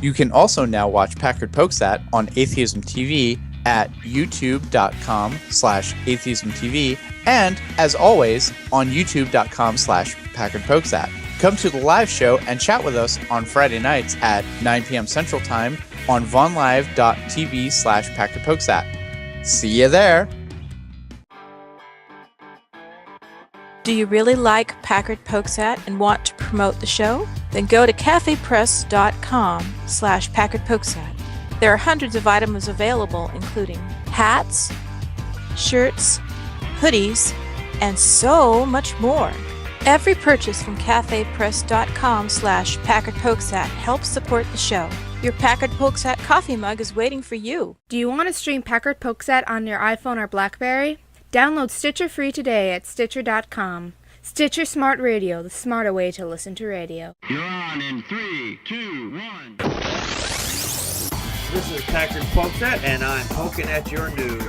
You can also now watch Packard Pokes At on Atheism TV at youtube.com/atheismtv and, as always, on youtube.com/Packard Pokes At. Come to the live show and chat with us on Friday nights at 9 p.m. Central Time on vonlive.tv/Packard Pokes At. See you there! Do you really like Packard Pokes At and want to promote the show? Then go to cafepress.com/Packard Pokes At. There are hundreds of items available, including hats, shirts, hoodies, and so much more. Every purchase from cafepress.com/Packard Pokes At helps support the show. Your Packard Pokes At coffee mug is waiting for you. Do you want to stream Packard Pokes At on your iPhone or BlackBerry? Download Stitcher free today at Stitcher.com. Stitcher Smart Radio, the smarter way to listen to radio. You're on in 3, 2, 1. This is Packard Pokes At, and I'm poking at your news.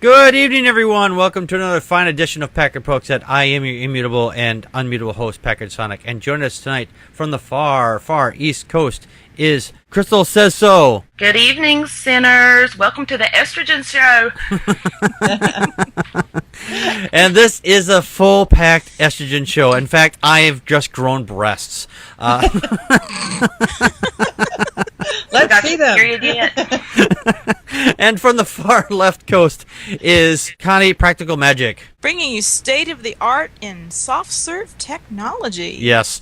Good evening, everyone. Welcome to another fine edition of Packard Pokes At. I am your immutable and unmutable host, Packard Sonic, and joining us tonight from the far, far East Coast is Crystal Says So. Good evening, sinners. Welcome to the Estrogen Show. And this is a full-packed estrogen show. In fact, I have just grown breasts. Let's see them. And from the far left coast is Connie Practical Magic. Bringing you state-of-the-art in soft-serve technology. Yes.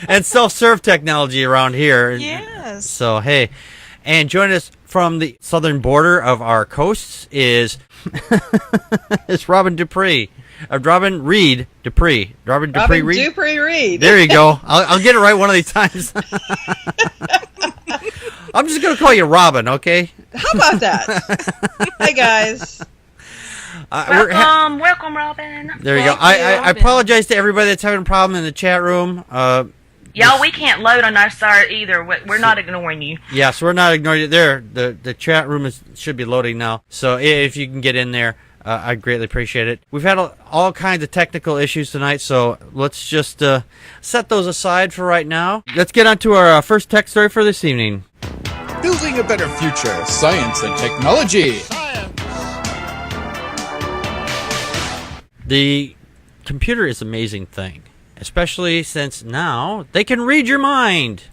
And self-serve technology around here. Yes. So, hey. And joining us from the southern border of our coasts is Robin Dupre. Robin Reed Dupree. Robin Dupree Reed. Dupre Reed. There you go. I'll get it right one of these times. I'm just going to call you Robin, okay? How about that? Hey, guys. Welcome, Robin. There you go. I apologize to everybody that's having a problem in the chat room. Y'all, we can't load on our side either. We're not ignoring you. Yes, we're not ignoring you. There, the chat room should be loading now. So if you can get in there, I'd greatly appreciate it. We've had all kinds of technical issues tonight, so let's just set those aside for right now. Let's get on to our first tech story for this evening. Building a better future, science and technology. The computer is an amazing thing, especially since now they can read your mind.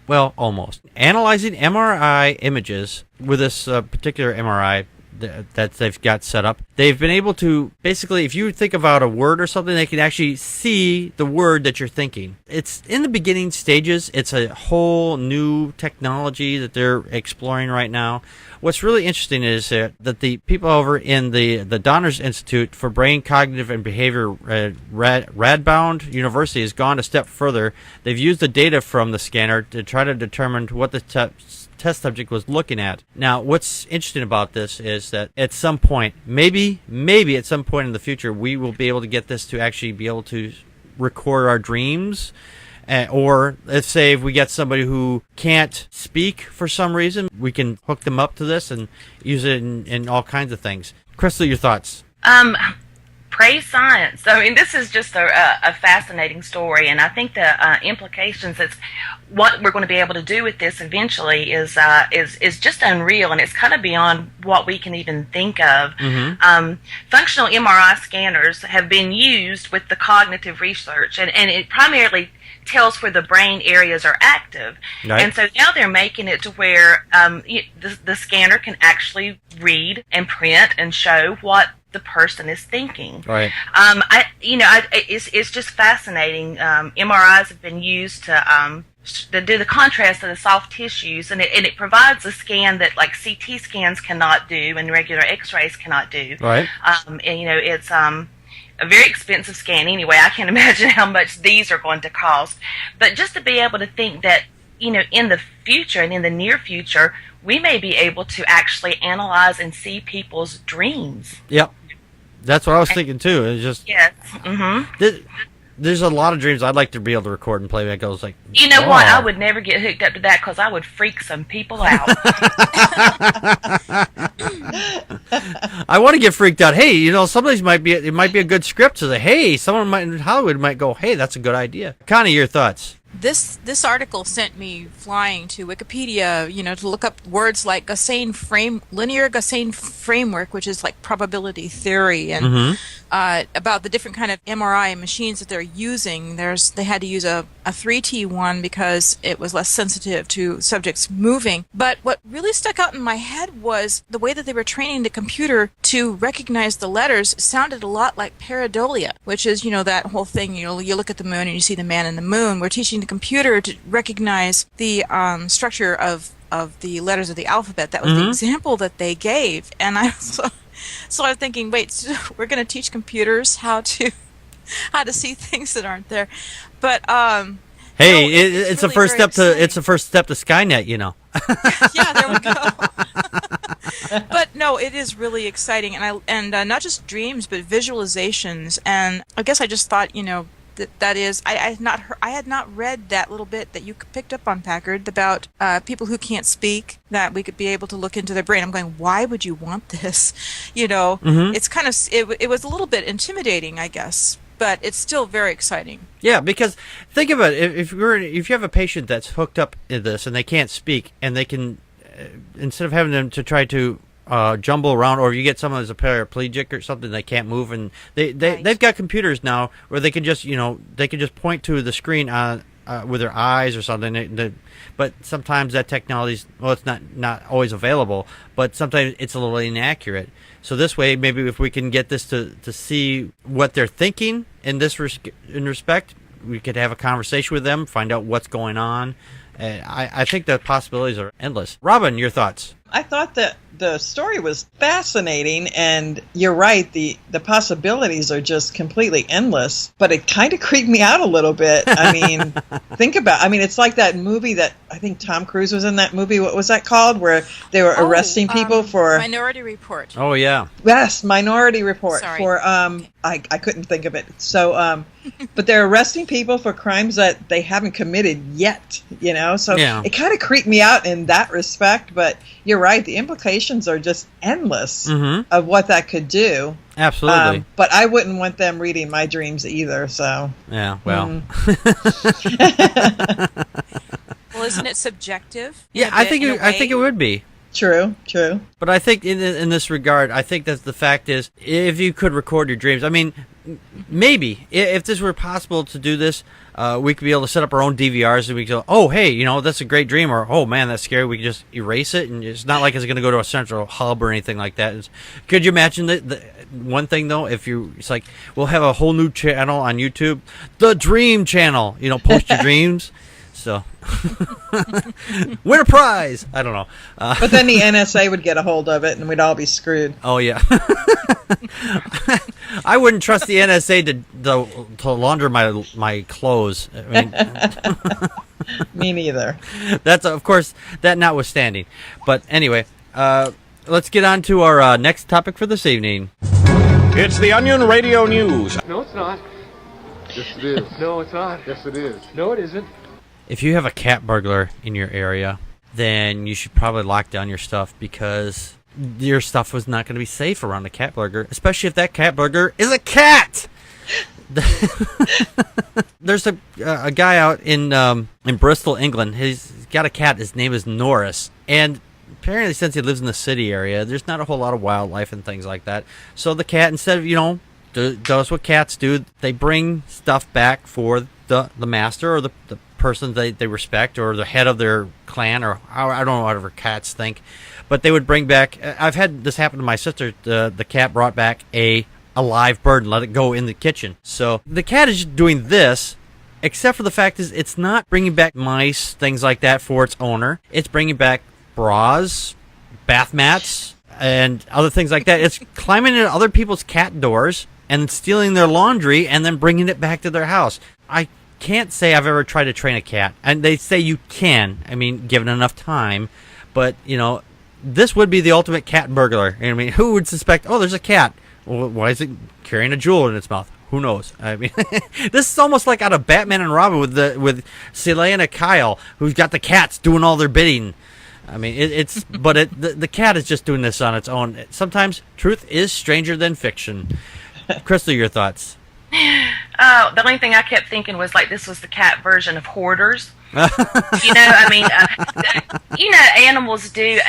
Well, almost. Analyzing MRI images with this particular MRI that they've got set up, they've been able to, basically, if you think about a word or something, they can actually see the word that you're thinking. It's in the beginning stages. It's a whole new technology that they're exploring right now. What's really interesting is that the people over in the Donner's Institute for Brain, Cognitive, and Behavior, Radboud University, has gone a step further. They've used the data from the scanner to try to determine what the test subject was looking at. Now, what's interesting about this is that at some point, maybe at some point in the future, we will be able to get this to actually be able to record our dreams. Or let's say if we get somebody who can't speak for some reason, we can hook them up to this and use it in all kinds of things. Crystal, your thoughts? Praise science. I mean, this is just a fascinating story, and I think the implications, it's what we're going to be able to do with this eventually is just unreal, and it's kind of beyond what we can even think of. Mm-hmm. Functional MRI scanners have been used with the cognitive research, and it primarily tells where the brain areas are active. Right. And so now they're making it to where the scanner can actually read and print and show what the person is thinking. Right. It's just fascinating. MRIs have been used to do the contrast of the soft tissues, and it provides a scan that like CT scans cannot do and regular X-rays cannot do. Right. It's a very expensive scan anyway. I can't imagine how much these are going to cost. But just to be able to think that, in the future and in the near future, we may be able to actually analyze and see people's dreams. Yep. That's what I was thinking too. It's just yes. Mm-hmm. there's a lot of dreams I'd like to be able to record and play back. I was like, You know what? I would never get hooked up to that because I would freak some people out. I want to get freaked out. Hey, somebody's it might be a good script to say, hey, someone in Hollywood might go, hey, that's a good idea. Connie, your thoughts? This article sent me flying to Wikipedia, to look up words like linear Gaussian framework, which is like probability theory, and about the different kind of MRI machines that they're using. They had to use a 3T one because it was less sensitive to subjects moving. But what really stuck out in my head was the way that they were training the computer to recognize the letters sounded a lot like pareidolia, which is, that whole thing, you look at the moon and you see the man in the moon. We're teaching the computer to recognize the structure of the letters of the alphabet. That was the example that they gave. And I was thinking, wait, so we're going to teach computers how to see things that aren't there. But hey, it's really the first step to Skynet, Yeah, there we go. But no, it is really exciting, and not just dreams, but visualizations. And I guess I just thought, that is, I had not read that little bit that you picked up on, Packard, about people who can't speak, that we could be able to look into their brain. I'm going, why would you want this? It's kind of, it was a little bit intimidating, I guess, but it's still very exciting. Yeah, because think about it. If you have a patient that's hooked up in this and they can't speak, and they can, instead of having them to try to jumble around, or if you get someone who's a paraplegic or something, they can't move, and they've got computers now where they can just point to the screen with their eyes or something. But sometimes that technology's, it's not always available, but sometimes it's a little inaccurate. So this way, maybe if we can get this to see what they're thinking in respect, we could have a conversation with them, find out what's going on. I think the possibilities are endless. Robin, your thoughts? I thought that the story was fascinating, and you're right, the possibilities are just completely endless, but it kind of creeped me out a little bit. I mean, it's like that movie that I think Tom Cruise was in. That movie, what was that called, where they were arresting people for Minority Report. Oh yeah, yes, Minority Report. Sorry. For I couldn't think of it. So but they're arresting people for crimes that they haven't committed yet, so yeah. It kind of creeped me out in that respect. But you're right, the implications are just endless of what that could do. Absolutely. But I wouldn't want them reading my dreams either, so. Yeah, well. Well, isn't it subjective? Yeah, I think it would be. True. But I think in this regard, I think that the fact is, if you could record your dreams, I mean, maybe if this were possible to do this, we could be able to set up our own DVRs, and we could go, oh, hey, that's a great dream, or oh man, that's scary. We could just erase it, and it's not like it's going to go to a central hub or anything like that. Could you imagine the one thing though? It's like we'll have a whole new channel on YouTube, the Dream Channel. Post your dreams. So, win a prize. I don't know. But then the NSA would get a hold of it, and we'd all be screwed. Oh yeah. I wouldn't trust the NSA to launder my clothes. I mean, me neither. That's of course that notwithstanding. But anyway, let's get on to our next topic for this evening. It's the Onion Radio News. No, it's not. Yes, it is. No, it's not. Yes, it is. No, it isn't. If you have a cat burglar in your area, then you should probably lock down your stuff, because your stuff was not going to be safe around a cat burglar, especially if that cat burglar is a cat. There's a guy out in Bristol, England. He's got a cat. His name is Norris, and apparently since he lives in the city area, there's not a whole lot of wildlife and things like that. So the cat, instead of does what cats do, they bring stuff back for the master or the person they respect, or the head of their clan, or I don't know, whatever cats think. But they would bring back, I've had this happen to my sister, the cat brought back a live bird and let it go in the kitchen. So the cat is just doing this, except for the fact is it's not bringing back mice, things like that for its owner. It's bringing back bras, bath mats, and other things like that. It's climbing into other people's cat doors and stealing their laundry and then bringing it back to their house. I can't say I've ever tried to train a cat, and they say you can, given enough time, but this would be the ultimate cat burglar. Who would suspect, oh, there's a cat, well, why is it carrying a jewel in its mouth? Who knows? I mean, this is almost like out of Batman and Robin with Selena Kyle, who's got the cats doing all their bidding. I mean, the cat is just doing this on its own. Sometimes truth is stranger than fiction. Crystal, your thoughts? The only thing I kept thinking was like this was the cat version of hoarders. Animals do.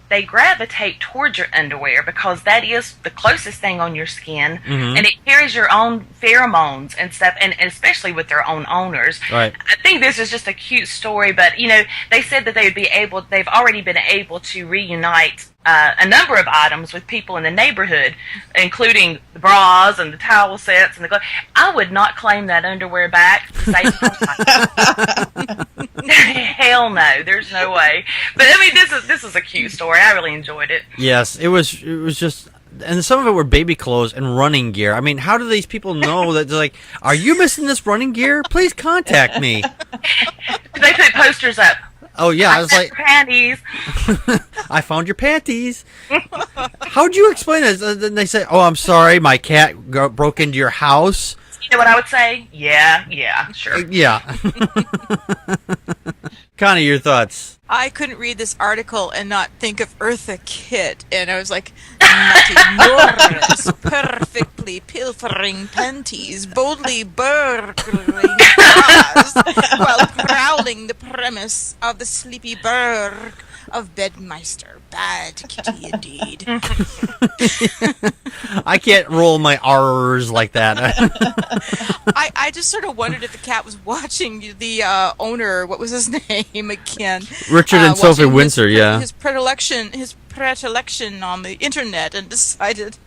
They gravitate towards your underwear because that is the closest thing on your skin, and it carries your own pheromones and stuff, and especially with their own owners. Right. I think this is just a cute story, but they said that they've already been able to reunite a number of items with people in the neighborhood, including the bras and the towel sets and the gloves. I would not claim that underwear back to save Hell no, there's no way. But I mean, this is a cute story. I really enjoyed it. Yes, it was just, and some of it were baby clothes and running gear. I mean, how do these people know that they're like, are you missing this running gear? Please contact me. They put posters up. Oh yeah, I was like, panties. I found your panties. How'd you explain it? Then they say, "Oh, I'm sorry, my cat broke into your house." You know what I would say? Yeah, sure. Yeah. Connie, your thoughts? I couldn't read this article and not think of Eartha Kitt, and I was like, Naughty Norris, perfectly pilfering panties, boldly burgling cars, while prowling the premise of the sleepy burg of Bedmeister. Bad kitty indeed. I can't roll my R's like that. I just sort of wondered if the cat was watching the owner. What was his name again? Richard and Sophie Windsor. His predilection on the internet, and decided,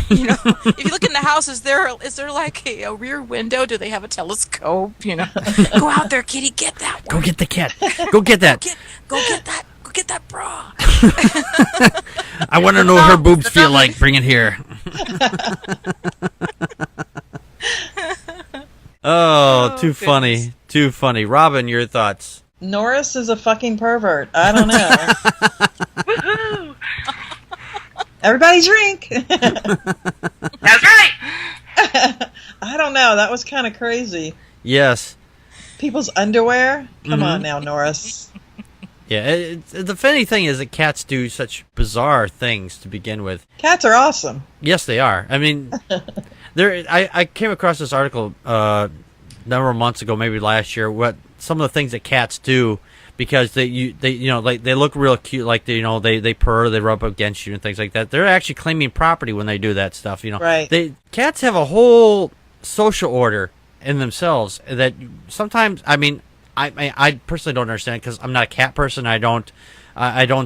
if you look in the house, is there like a rear window? Do they have a telescope? Go out there, kitty, get that one. Go get the cat. Go get that. Go get that. Go get that bra. I want to know what her boobs feel like. Bring it here. Oh, too funny. Too funny. Robin, your thoughts? Norris is a fucking pervert. I don't know. Woohoo! Everybody drink. That's right. I don't know. That was kind of crazy. Yes. People's underwear? Come on now, Norris. Yeah, the funny thing is that cats do such bizarre things to begin with. Cats are awesome. Yes, they are. I mean, I came across this article a number of months ago, maybe last year, what some of the things that cats do because they look real cute, like they purr, they rub up against you and things like that. They're actually claiming property when they do that stuff. Right. Cats have a whole social order in themselves that sometimes, I mean, I personally don't understand because I'm not a cat person. I don't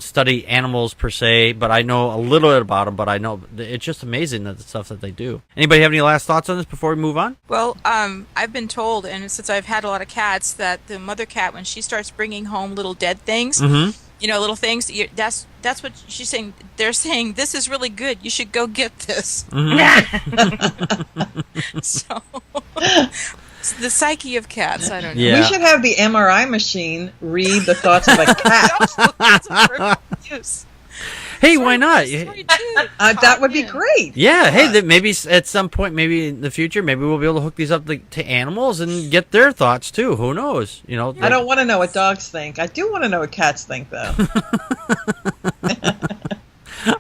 study animals per se, but I know a little bit about them. But I know it's just amazing the stuff that they do. Anybody have any last thoughts on this before we move on? Well, I've been told, and since I've had a lot of cats, that the mother cat, when she starts bringing home little dead things, little things, that's what she's saying. They're saying, this is really good. You should go get this. So... the psyche of cats, I don't know. Yeah. We should have the MRI machine read the thoughts of a cat. That's a perfect use. Hey, why not? That would be great. Yeah, hey, maybe at some point, maybe in the future, maybe we'll be able to hook these up to animals and get their thoughts too. Who knows? I don't want to know what dogs think. I do want to know what cats think, though.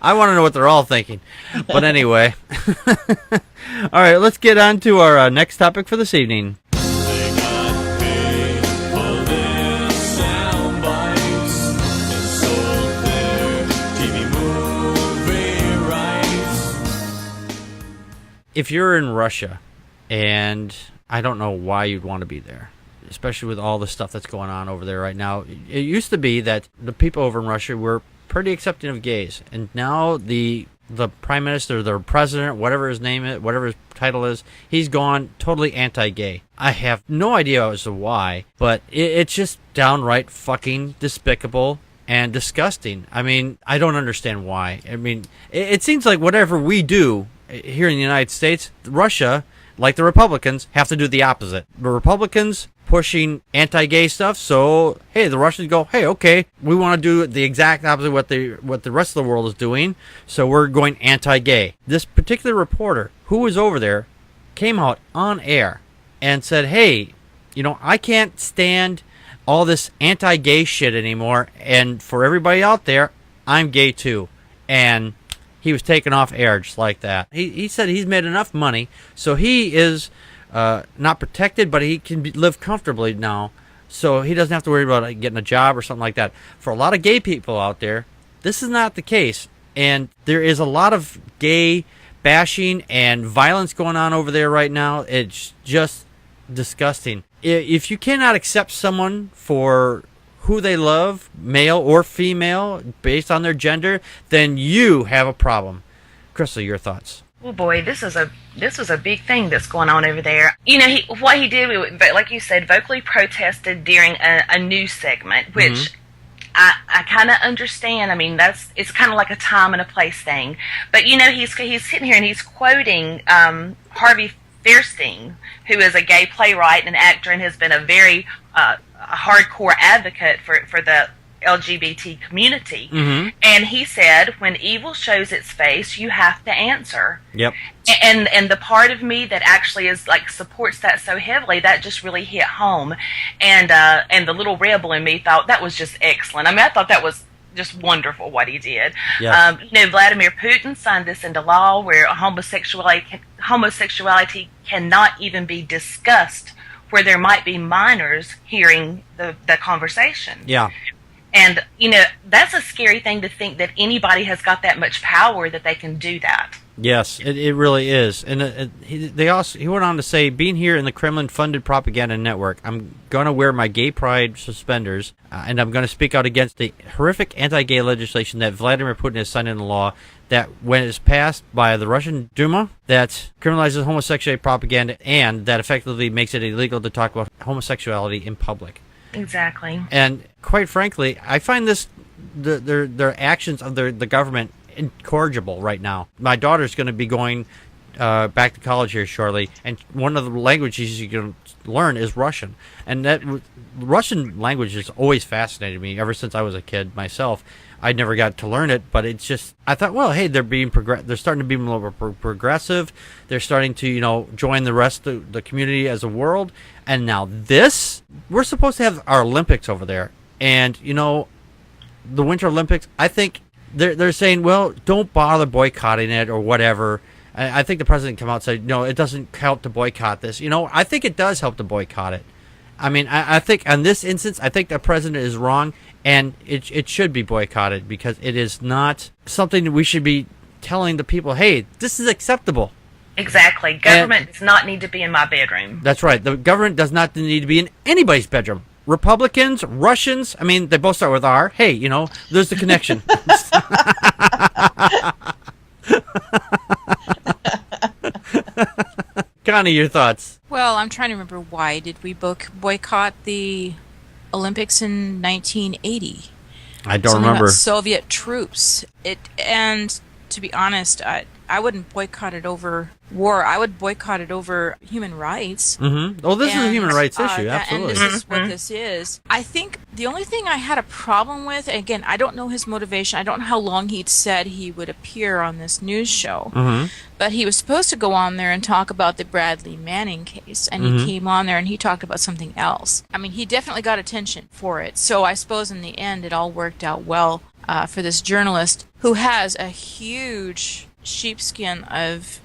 I want to know what they're all thinking. But anyway. All right, let's get on to our next topic for this evening. If you're in Russia, and I don't know why you'd want to be there, especially with all the stuff that's going on over there right now. It used to be that the people over in Russia were pretty accepting of gays, and now the prime minister, the president, whatever his name is, whatever his title is, he's gone totally anti-gay. I have no idea as to why, but it's just downright fucking despicable and disgusting. I mean, I don't understand why. I mean, it seems like whatever we do here in the United States, Russia, like the Republicans, have to do the opposite. The Republicans pushing anti-gay stuff, so hey, the Russians go, hey, okay, we want to do the exact opposite of what the rest of the world is doing, so we're going anti-gay. This particular reporter who was over there came out on air and said, hey, I can't stand all this anti-gay shit anymore, and for everybody out there, I'm gay too. And he was taken off air just like that. He said he's made enough money, so he is not protected, but he can live comfortably now, so he doesn't have to worry about getting a job or something like that. For a lot of gay people out there, this is not the case, and there is a lot of gay bashing and violence going on over there right now. It's just disgusting. If you cannot accept someone for who they love, male or female, based on their gender, then you have a problem. Crystal, your thoughts? Oh boy, this is a big thing that's going on over there. What he did, like you said, vocally protested during a news segment, which I kind of understand. I mean, it's kind of like a time and a place thing. But he's sitting here and he's quoting Harvey Fierstein, who is a gay playwright and actor and has been a very hardcore advocate for the LGBT community. And he said, when evil shows its face, you have to answer. Yep. And the part of me that actually is supports that so heavily, that just really hit home. And the little rebel in me thought that was just excellent. I mean, I thought that was just wonderful what he did. Yes. Vladimir Putin signed this into law where homosexuality cannot even be discussed, where there might be minors hearing the conversation. Yeah. And, that's a scary thing to think that anybody has got that much power that they can do that. Yes, it really is. And he went on to say, being here in the Kremlin-funded propaganda network, I'm going to wear my gay pride suspenders, and I'm going to speak out against the horrific anti-gay legislation that Vladimir Putin has signed into law that, when it's passed by the Russian Duma, that criminalizes homosexuality propaganda and that effectively makes it illegal to talk about homosexuality in public. Exactly. And quite frankly, I find their actions of the government incorrigible right now. My daughter's going to be going back to college here shortly, and one of the languages you can learn is Russian. And that Russian language has always fascinated me ever since I was a kid myself. I never got to learn it, but it's just, I thought, well, hey, they're starting to be more progressive. They're starting to, join the rest of the community as a world. And now we're supposed to have our Olympics over there. And, the Winter Olympics, I think they're saying, well, don't bother boycotting it or whatever. I think the president came out and said, no, it doesn't help to boycott this. I think it does help to boycott it. I mean, I think on this instance, I think the president is wrong, and it should be boycotted because it is not something that we should be telling the people, hey, this is acceptable. Exactly. Government does not need to be in my bedroom. That's right. The government does not need to be in anybody's bedroom. Republicans, Russians, I mean, they both start with R. Hey, there's the connection. Connie, your thoughts? Well, I'm trying to remember, why did we boycott the Olympics in 1980? I don't Something remember. About Soviet troops. And to be honest, I wouldn't boycott it over war. I would boycott it over human rights. Mm-hmm. Well, this is a human rights issue, absolutely. And this is what this is. I think the only thing I had a problem with, again, I don't know his motivation. I don't know how long he'd said he would appear on this news show. Mm-hmm. But he was supposed to go on there and talk about the Bradley Manning case. And he came on there and he talked about something else. I mean, he definitely got attention for it. So I suppose in the end it all worked out well for this journalist who has a huge sheepskin of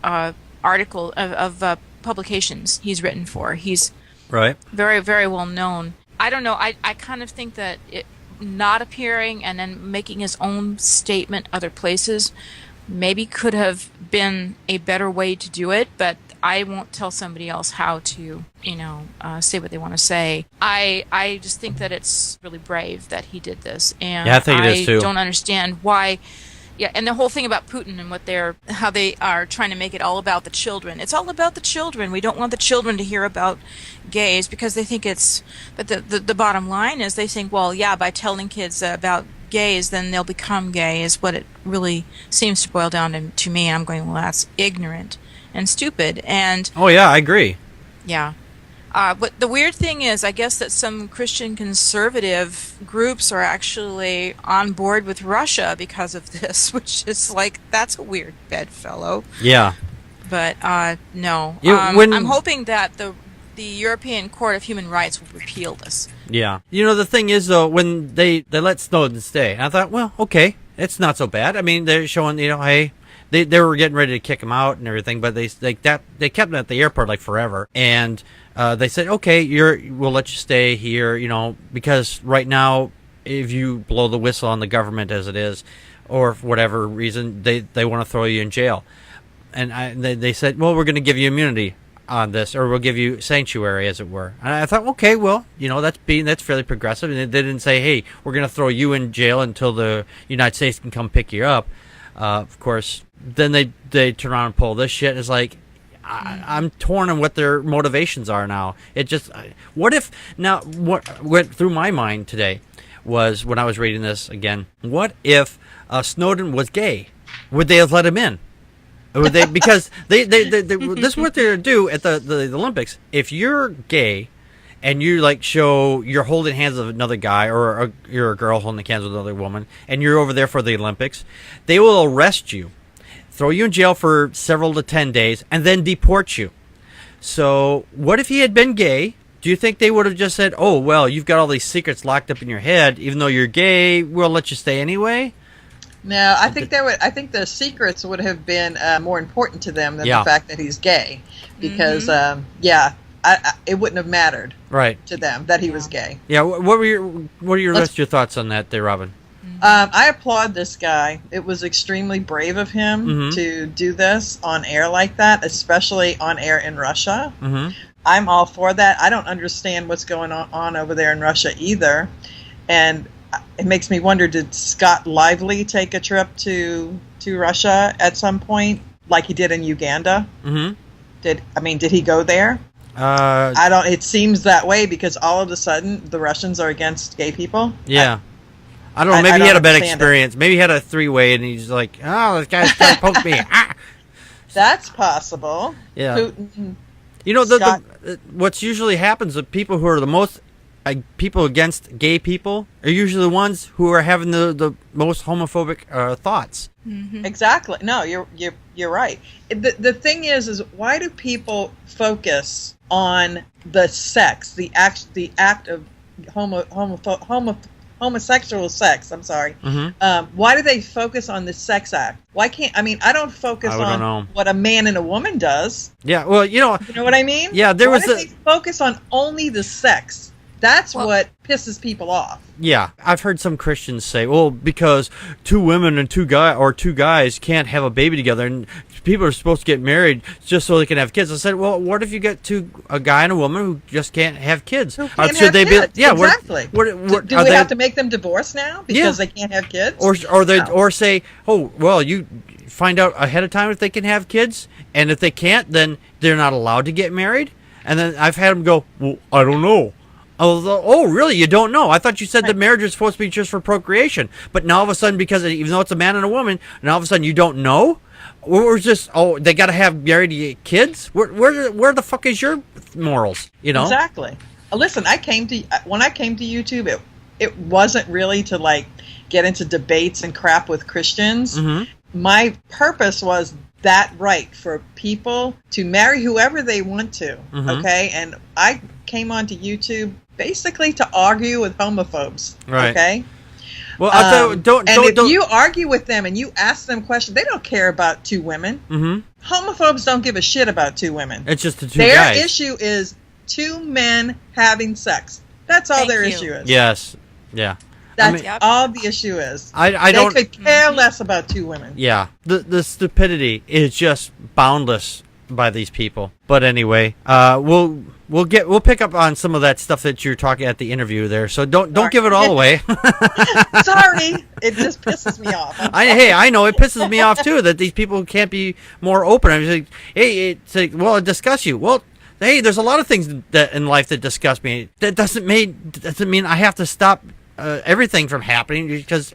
publications he's written for. He's right. Very, very well known. I don't know. I kind of think that it not appearing and then making his own statement other places maybe could have been a better way to do it, but I won't tell somebody else how to, say what they want to say. I just think that it's really brave that he did this, and yeah, I think it is too. I don't understand why. Yeah, and the whole thing about Putin and how they are trying to make it all about the children. It's all about the children. We don't want the children to hear about gays because they think it's. But the bottom line is they think, well, yeah, by telling kids about gays, then they'll become gay. Is what it really seems to boil down to me. I'm going, well, that's ignorant and stupid. And oh yeah, I agree. Yeah. But the weird thing is, I guess that some Christian conservative groups are actually on board with Russia because of this, which is like, that's a weird bedfellow. Yeah. But no, I'm hoping that the European Court of Human Rights will repeal this. Yeah. The thing is, though, when they let Snowden stay, I thought, well, okay, it's not so bad. I mean, they're showing, hey, they were getting ready to kick him out and everything, but they kept him at the airport like forever, and they said, okay, we'll let you stay here, because right now, if you blow the whistle on the government as it is, or for whatever reason, they want to throw you in jail. And they said, well, we're going to give you immunity on this, or we'll give you sanctuary, as it were. And I thought, okay, well, that's fairly progressive. And they didn't say, hey, we're going to throw you in jail until the United States can come pick you up. Of course, then they turn around and pull this shit. It's like, I'm torn on what their motivations are now. It just, what went through my mind today was, when I was reading this again, what if Snowden was gay? Would they have let him in? Would they? Because they this is what they're going to do at the Olympics. If you're gay and you show you're holding hands with another guy, or you're a girl holding hands with another woman, and you're over there for the Olympics, they will arrest you, throw you in jail for several to 10 days, and then deport you. So what if he had been gay? Do you think they would have just said, oh, well, you've got all these secrets locked up in your head, even though you're gay, we'll let you stay anyway? No, I think I think the secrets would have been more important to them than the fact that he's gay, because it wouldn't have mattered to them that he was gay. Yeah, what are your thoughts on that, there, Robin? I applaud this guy. It was extremely brave of him to do this on air like that, especially on air in Russia. I'm all for that. I don't understand what's going on over there in Russia either, and it makes me wonder, did Scott Lively take a trip to Russia at some point, like he did in Uganda? Did he go there? I don't. It seems that way, because all of a sudden the Russians are against gay people. Yeah. I don't know. Maybe he had a bad experience. Maybe he had a three-way, and he's like, oh, this guy's trying to poke me. That's possible. Yeah. Putin, what's usually happens with people who are the most people against gay people are usually the ones who are having the most homophobic thoughts. Exactly. No, you're right. The thing is why do people focus on the sex, the act of homosexual sex? I'm sorry. Why do they focus on the sex act? Why can't I don't focus on what a man and a woman does. Yeah. Well, you know what I mean? Yeah. Why do they focus on only the sex? That's what pisses people off. Yeah, I've heard some Christians say, well, because two women and two guys can't have a baby together, and people are supposed to get married just so they can have kids. I said, well, what if you get a guy and a woman who just can't have kids? Who can't have kids? Yeah, exactly. Do we have to make them divorce now because they can't have kids? Or say, oh, well, you find out ahead of time if they can have kids, and if they can't, then they're not allowed to get married. And then I've had them go, well, I don't know. Oh, really? You don't know? I thought you said that marriage was supposed to be just for procreation. But now all of a sudden, because even though it's a man and a woman, and all of a sudden you don't know? We're just, they got to have married to get kids? Where the fuck is your morals? Exactly. Listen, when I came to YouTube, it wasn't really to get into debates and crap with Christians. My purpose was that right for people to marry whoever they want to. Okay, and I came onto YouTube basically to argue with homophobes. Right. Okay. Well, if you argue with them and you ask them questions, they don't care about two women. Homophobes don't give a shit about two women. It's just the two guys. Their issue is two men having sex. That's all their issue is. Yes. Yeah. That's all the issue is. They could care less about two women. Yeah. The stupidity is just boundless by these people. But anyway, we'll pick up on some of that stuff that you're talking at the interview there. So don't give it all away. Sorry, it just pisses me off. I know it pisses me off too that these people can't be more open. I'm just like, hey, it disgusts you. Well, hey, there's a lot of things that in life that disgust me. That doesn't mean I have to stop everything from happening because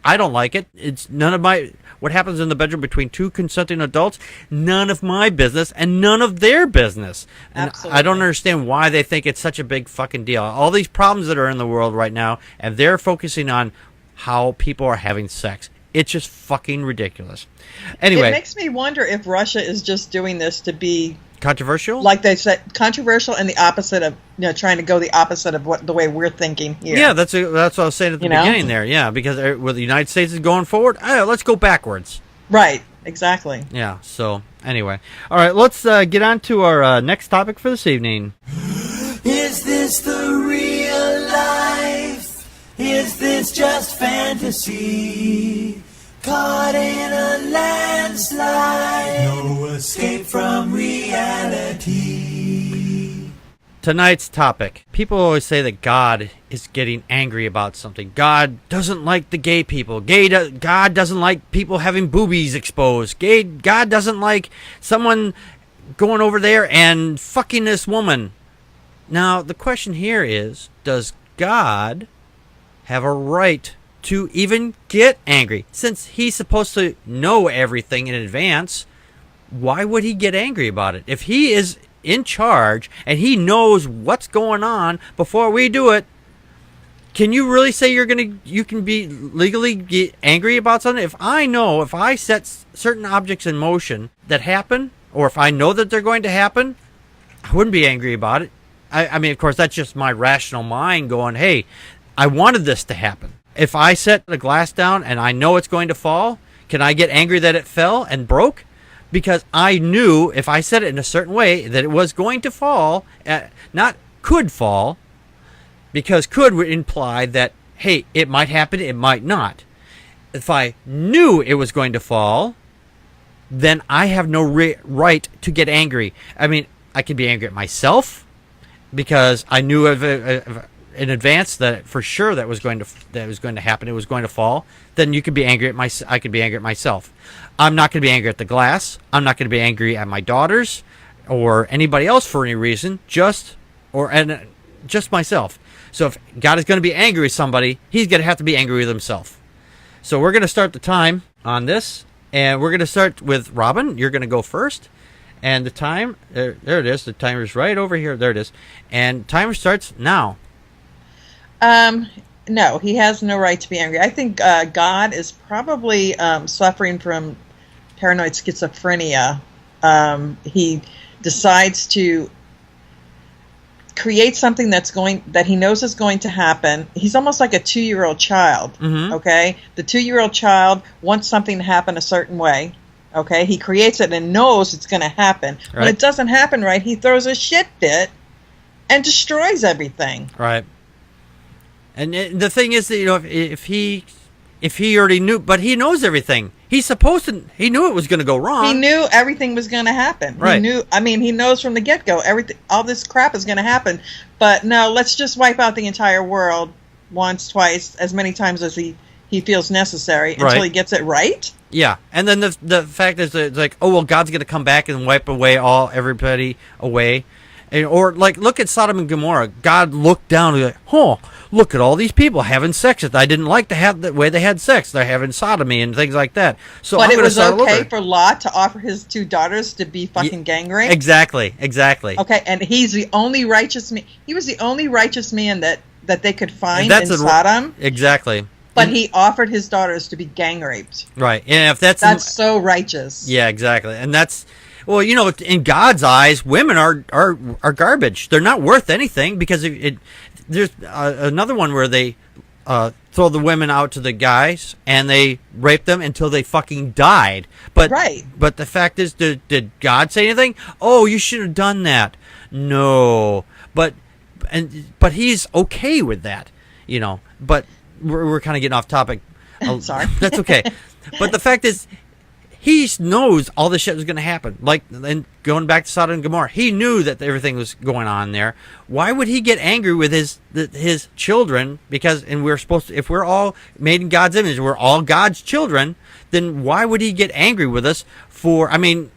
I don't like it. It's none of what happens in the bedroom between two consenting adults, none of my business and none of their business. And Absolutely. I don't understand why they think it's such a big fucking deal. All these problems that are in the world right now, and they're focusing on how people are having sex. It's just fucking ridiculous. Anyway. It makes me wonder if Russia is just doing this to be... Controversial? Like they said, controversial and the opposite of, trying to go the opposite of the way we're thinking here. Yeah, that's what I was saying at the beginning there. Yeah, because the United States is going forward, let's go backwards. Right, exactly. Yeah, so anyway. All right, let's get on to our next topic for this evening. Is this the real life? Is this just fantasy? Caught in a landslide, no escape from reality. Tonight's topic. People always say that God is getting angry about something. God doesn't like the gay people. God doesn't like people having boobies exposed. God doesn't like someone going over there and fucking this woman. Now, the question here is, does God have a right to even get angry? Since he's supposed to know everything in advance, why would he get angry about it? If he is in charge and he knows what's going on before we do it, can you really say you can be legally get angry about something? If I set certain objects in motion that happen, or if I know that they're going to happen, I wouldn't be angry about it. I mean, of course, that's just my rational mind going, hey, I wanted this to happen. If I set the glass down and I know it's going to fall, can I get angry that it fell and broke? Because I knew if I set it in a certain way that it was going to fall, not could fall, because could would imply that, hey, it might happen, it might not. If I knew it was going to fall, then I have no right to get angry. I mean, I can be angry at myself because I knew in advance that for sure that was going to happen. It was going to fall. Then you could be angry at I could be angry at myself. I'm not going to be angry at the glass. I'm not going to be angry at my daughters or anybody else for any reason. Just myself. So if God is going to be angry with somebody, he's going to have to be angry with himself. So we're going to start the time on this, and we're going to start with Robin. You're going to go first. And the time, there it is. The timer's right over here. There it is. And timer starts now. No, he has no right to be angry. I think God is probably suffering from paranoid schizophrenia. He decides to create something that he knows is going to happen. He's almost like a 2-year-old child. Mm-hmm. Okay, the 2-year-old child wants something to happen a certain way. Okay, he creates it and knows it's going to happen. Right. When it doesn't happen right, he throws a shit fit and destroys everything. Right. And the thing is that, if he already knew, but he knows everything. He knew it was going to go wrong. He knew everything was going to happen. Right. He knows from the get-go all this crap is going to happen. But no, let's just wipe out the entire world once, twice, as many times as he feels necessary until he gets it right. Yeah, and then the fact is that it's like, oh well, God's going to come back and wipe away everybody away. Or like, look at Sodom and Gomorrah. God looked down and like, oh, look at all these people having sex that I didn't like to have the way they had sex. They're having sodomy and things like that. So but it was okay for Lot to offer his 2 daughters to be fucking gang raped? Exactly. Okay, and he's the only righteous man. He was the only righteous man that they could find in Sodom. Exactly. But he offered his daughters to be gang raped. Right. And if that's so righteous. Yeah, exactly. And that's, well, in God's eyes, women are garbage. They're not worth anything because there's another one where they throw the women out to the guys and they rape them until they fucking died. But But the fact is, did God say anything? Oh, you should have done that. No. But he's okay with that, But we're kind of getting off topic. Sorry. That's okay. But the fact is, he knows all this shit was going to happen. Like, and going back to Sodom and Gomorrah, he knew that everything was going on there. Why would he get angry with his children? Because, and we're supposed to, if we're all made in God's image, we're all God's children, then why would he get angry with us for doing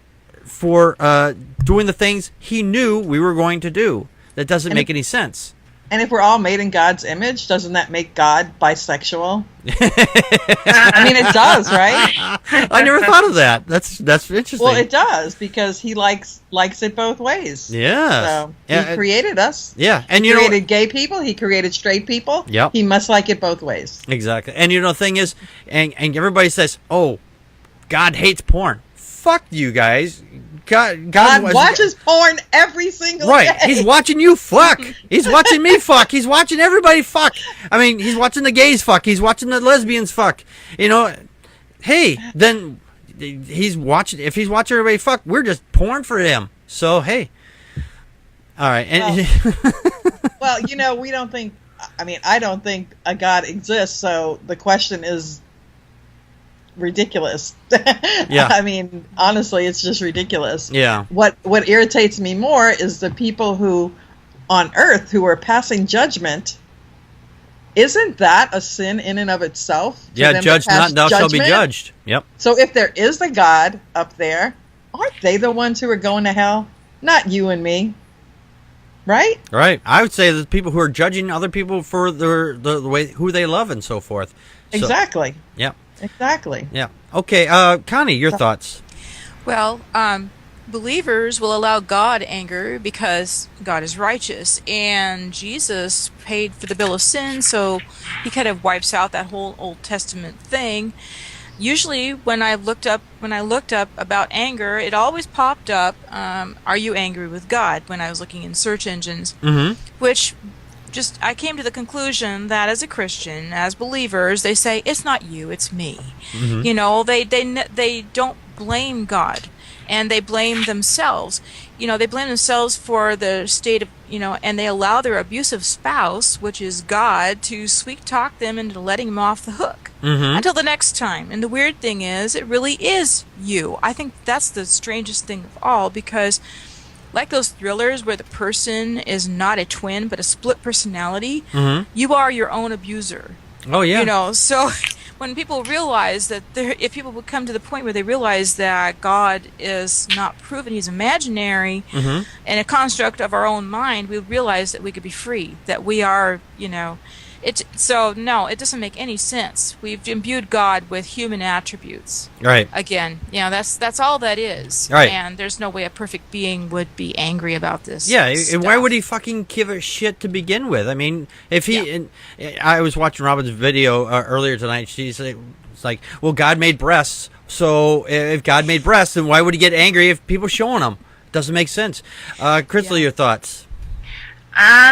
the things he knew we were going to do? That doesn't make any sense. And if we're all made in God's image, doesn't that make God bisexual? I mean, it does, right? I never thought of that. That's interesting. Well, it does, because he likes it both ways. Yeah. So he created us. Yeah. And he created gay people. He created straight people. Yep. He must like it both ways. Exactly. And the thing is, and everybody says, oh, God hates porn. Fuck you guys. God watches porn every single day. Right. He's watching you fuck. He's watching me fuck. He's watching everybody fuck. I mean, he's watching the gays fuck. He's watching the lesbians fuck. Hey, then he's watching. If he's watching everybody fuck, we're just porn for him. So, hey. All right. And well, we don't think, I don't think a God exists. So the question is ridiculous. Yeah. Honestly, it's just ridiculous. Yeah. What irritates me more is the people who on earth who are passing judgment. Isn't that a sin in and of itself? Yeah, judge not, thou shalt be judged. Yep. So if there is a God up there, aren't they the ones who are going to hell? Not you and me. Right? Right. I would say the people who are judging other people for the way who they love and so forth. Exactly. Yeah. Exactly. Yeah. Okay, Connie, your thoughts? Well, believers will allow God anger because God is righteous, and Jesus paid for the bill of sin, so he kind of wipes out that whole Old Testament thing. Usually, when I looked up about anger, it always popped up, "Are you angry with God?" when I was looking in search engines, which I came to the conclusion that as a Christian, as believers, they say it's not you, it's me. They don't blame God, and they blame themselves. They blame themselves for the state of, and they allow their abusive spouse, which is God, to sweet talk them into letting them off the hook until the next time. And the weird thing is, it really is you. I think that's the strangest thing of all, because like those thrillers where the person is not a twin but a split personality, you are your own abuser. Oh yeah. So when people realize that if people would come to the point where they realize that God is not proven, he's imaginary and a construct of our own mind, we realize that we could be free, that we are, So no, it doesn't make any sense. We've imbued God with human attributes. Right. Again, that's all that is. Right. And there's no way a perfect being would be angry about this. Yeah. stuff. Why would he fucking give a shit to begin with? I mean, if he, I was watching Robin's video earlier tonight. She's like, well, God made breasts. So if God made breasts, then why would he get angry if people showing them? Doesn't make sense. Crystal, your thoughts?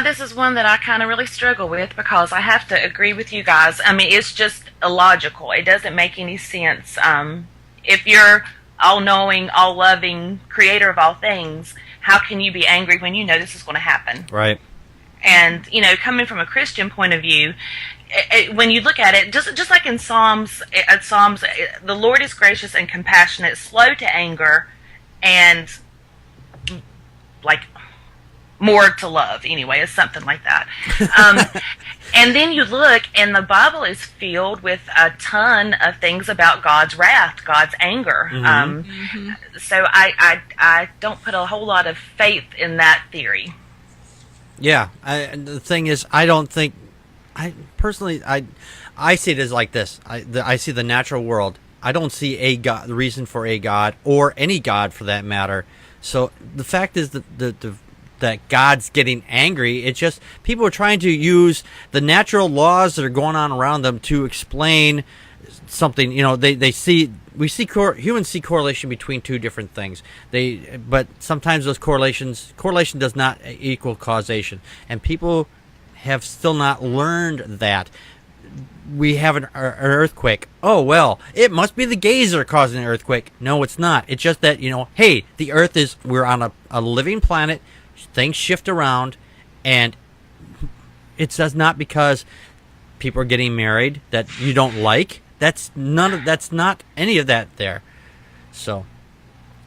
This is one that I kind of really struggle with, because I have to agree with you guys. It's just illogical. It doesn't make any sense. If you're all-knowing, all-loving, creator of all things, how can you be angry when you know this is going to happen? Right. And, coming from a Christian point of view, when you look at it, just like in Psalms, the Lord is gracious and compassionate, slow to anger, and more to love, anyway. It's something like that. And then you look, and the Bible is filled with a ton of things about God's wrath, God's anger. So I don't put a whole lot of faith in that theory. Yeah. The thing is, I don't think... I see it as like this. I see the natural world. I don't see a God, the reason for a God, or any God for that matter. So the fact is that God's getting angry. It's just people are trying to use the natural laws that are going on around them to explain something. Humans see correlation between two different things. But sometimes those correlation does not equal causation, and people have still not learned that. We have an earthquake. Oh, well, it must be the gays that are causing the earthquake. No, it's not. It's just that, hey, the earth we're on a living planet. Things shift around, and it does not because people are getting married that you don't like. That's not any of that there. So,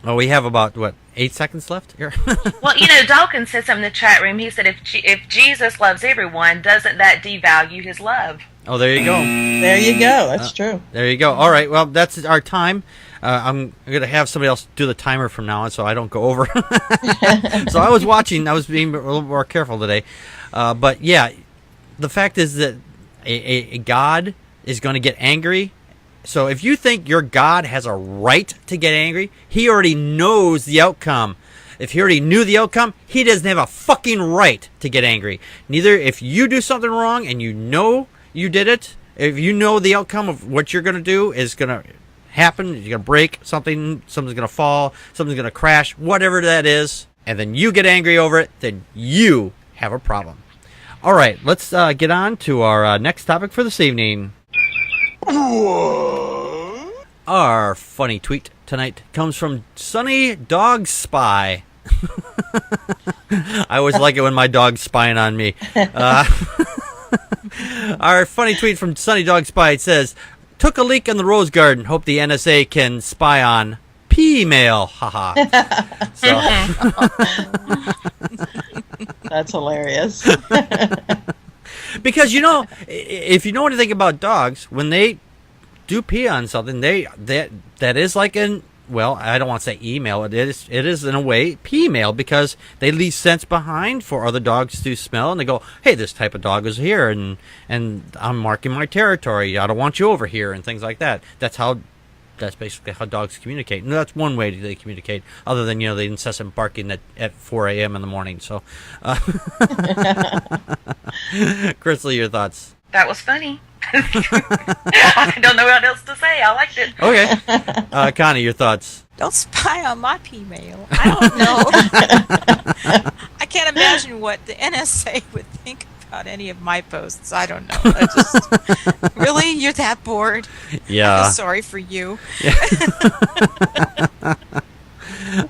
we have about 8 seconds left here. Well, Dawkins said something in the chat room. He said, if Jesus loves everyone, doesn't that devalue his love? Oh, there you go. There you go. That's true. There you go. All right. Well, that's our time. I'm going to have somebody else do the timer from now on so I don't go over. So I was watching. I was being a little more careful today. But, yeah, the fact is that a God is going to get angry. So if you think your God has a right to get angry, he already knows the outcome. If he already knew the outcome, he doesn't have a fucking right to get angry. Neither if you do something wrong and you know you did it, if you know the outcome of what you're going to do is going to happen, you're going to break something, something's going to fall, something's going to crash, whatever that is, and then you get angry over it, then you have a problem. All right, let's get on to our next topic for this evening. Our funny tweet tonight comes from Sunny Dog Spy. I always like it when my dog's spying on me. Our funny tweet from Sunny Dog Spy says, "Took a leak in the rose garden. Hope the NSA can spy on P-mail." Haha. So. That's hilarious. Because, if you know anything about dogs, when they do pee on something, that is like I don't want to say email. It is in a way P-mail, because they leave scents behind for other dogs to smell, and they go, hey, this type of dog is here, and I'm marking my territory. I don't want you over here, and things like that. That's basically how dogs communicate. And that's one way they communicate, other than, the incessant barking at 4 a.m. in the morning. So, Crystal, your thoughts? That was funny. I don't know what else to say. I liked it. Okay. Connie, your thoughts? Don't spy on my P-mail. I don't know. I can't imagine what the NSA would think about any of my posts. I don't know. Really? You're that bored? Yeah. I'm sorry for you. Yeah.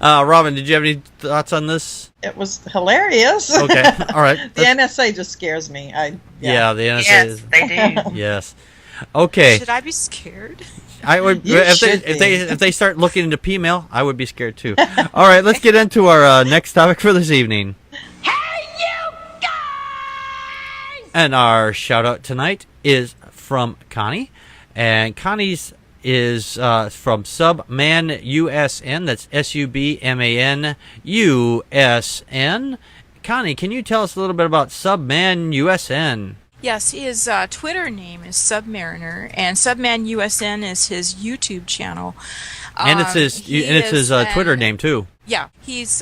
Robin, did you have any thoughts on this? It was hilarious. Okay, all right. The NSA just scares me. Yeah, the NSA. Yes, they do. Yes. Okay. Should I be scared? I would. If they start looking into P-mail, I would be scared too. All right, let's get into our next topic for this evening. Hey, you guys! And our shout out tonight is from Connie, and Connie's is from Subman USN. That's SUBMAN USN. Connie, can you tell us a little bit about Subman USN? Yes, his Twitter name is Submariner, and Subman USN is his YouTube channel. And it's his Twitter name too. Yeah, he's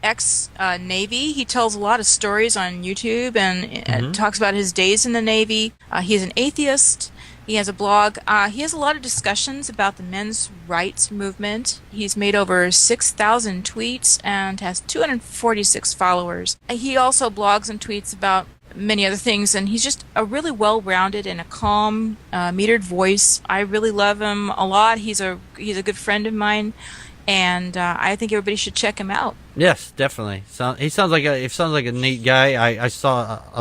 ex-Navy. He tells a lot of stories on YouTube and talks about his days in the Navy. He's an atheist. He has a blog. He has a lot of discussions about the men's rights movement. He's made over 6,000 tweets and has 246 followers. He also blogs and tweets about many other things, and he's just a really well-rounded and a calm, metered voice. I really love him a lot. He's a good friend of mine, and I think everybody should check him out. Yes, definitely. He sounds like a neat guy. I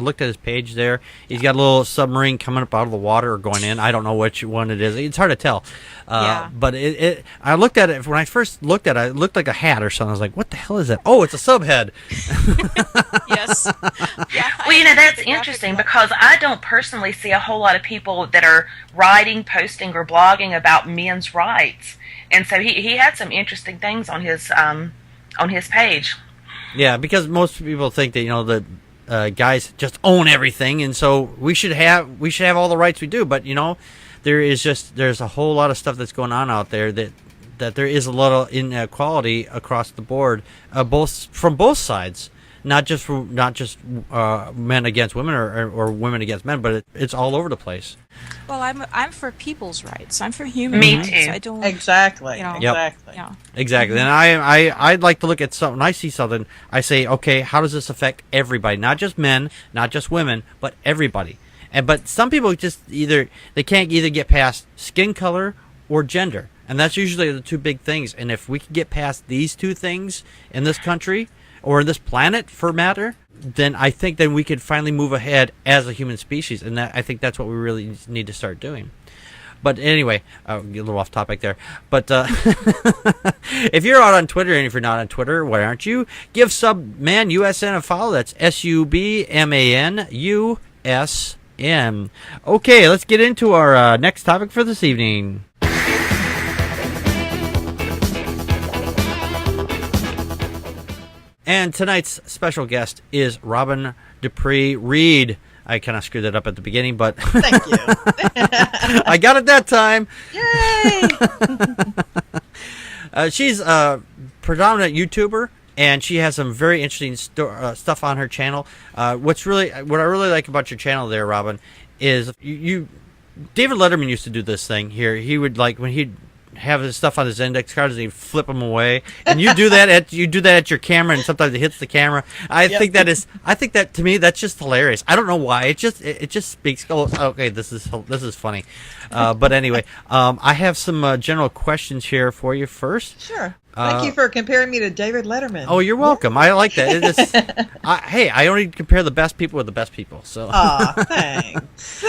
looked at his page there. He's got a little submarine coming up out of the water or going in. I don't know which one it is. It's hard to tell. Yeah. But I looked at it when I first looked at it. It looked like a hat or something. I was like, "What the hell is that?" Oh, it's a subhead. Yes. Yeah, Well, that's interesting because I don't personally see a whole lot of people that are writing, posting, or blogging about men's rights. And so he had some interesting things on his page. Yeah, because most people think that that guys just own everything, and so we should have all the rights we do. But there's a whole lot of stuff that's going on out there that there is a lot of inequality across the board, from both sides. Not just men against women or women against men, but it's all over the place. Well, I'm for people's rights. I'm for human rights. Me too. I don't Exactly. Exactly. Yeah. Exactly. And I'd like to look at something. When I see something, I say, okay, how does this affect everybody? Not just men, not just women, but everybody. But some people they can't either get past skin color or gender, and that's usually the two big things. And if we can get past these two things in this country, or this planet for matter, then I think we could finally move ahead as a human species, and I think that's what we really need to start doing. But anyway, I'll get a little off topic there. But if you're out on Twitter, and if you're not on Twitter, why aren't you? Give Subman USN a follow. That's SUBMAN USN. Okay, let's get into our next topic for this evening. And tonight's special guest is Robin Dupre Reed. I kind of screwed that up at the beginning, but Thank you. I got it that time. Yay! She's a predominant YouTuber, and she has some very interesting stuff on her channel. What I really like about your channel there, Robin, is you David Letterman used to do this thing here. He would, like, when he'd have his stuff on his index cards and he'd flip them away, and you do that at your camera, and sometimes it hits the camera. I think that to me that's just hilarious. I don't know why. It just speaks. Oh, okay, this is funny. But anyway, I have some general questions here for you first. Sure. Thank you for comparing me to David Letterman. Oh, you're welcome. I like that. Hey, I only compare the best people with the best people. So. Aw, thanks.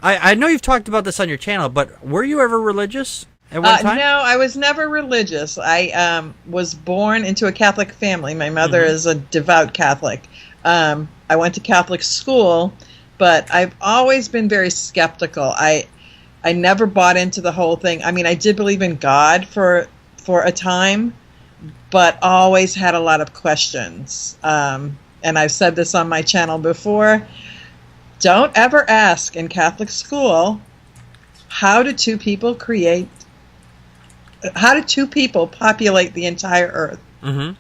I know you've talked about this on your channel, but were you ever religious at one time? No, I was never religious. I was born into a Catholic family. My mother is a devout Catholic. I went to Catholic school, but I've always been very skeptical. I never bought into the whole thing. I mean, I did believe in God for a time, but always had a lot of questions. And I've said this on my channel before. Don't ever ask in Catholic school, how do two people populate the entire earth? Mm-hmm.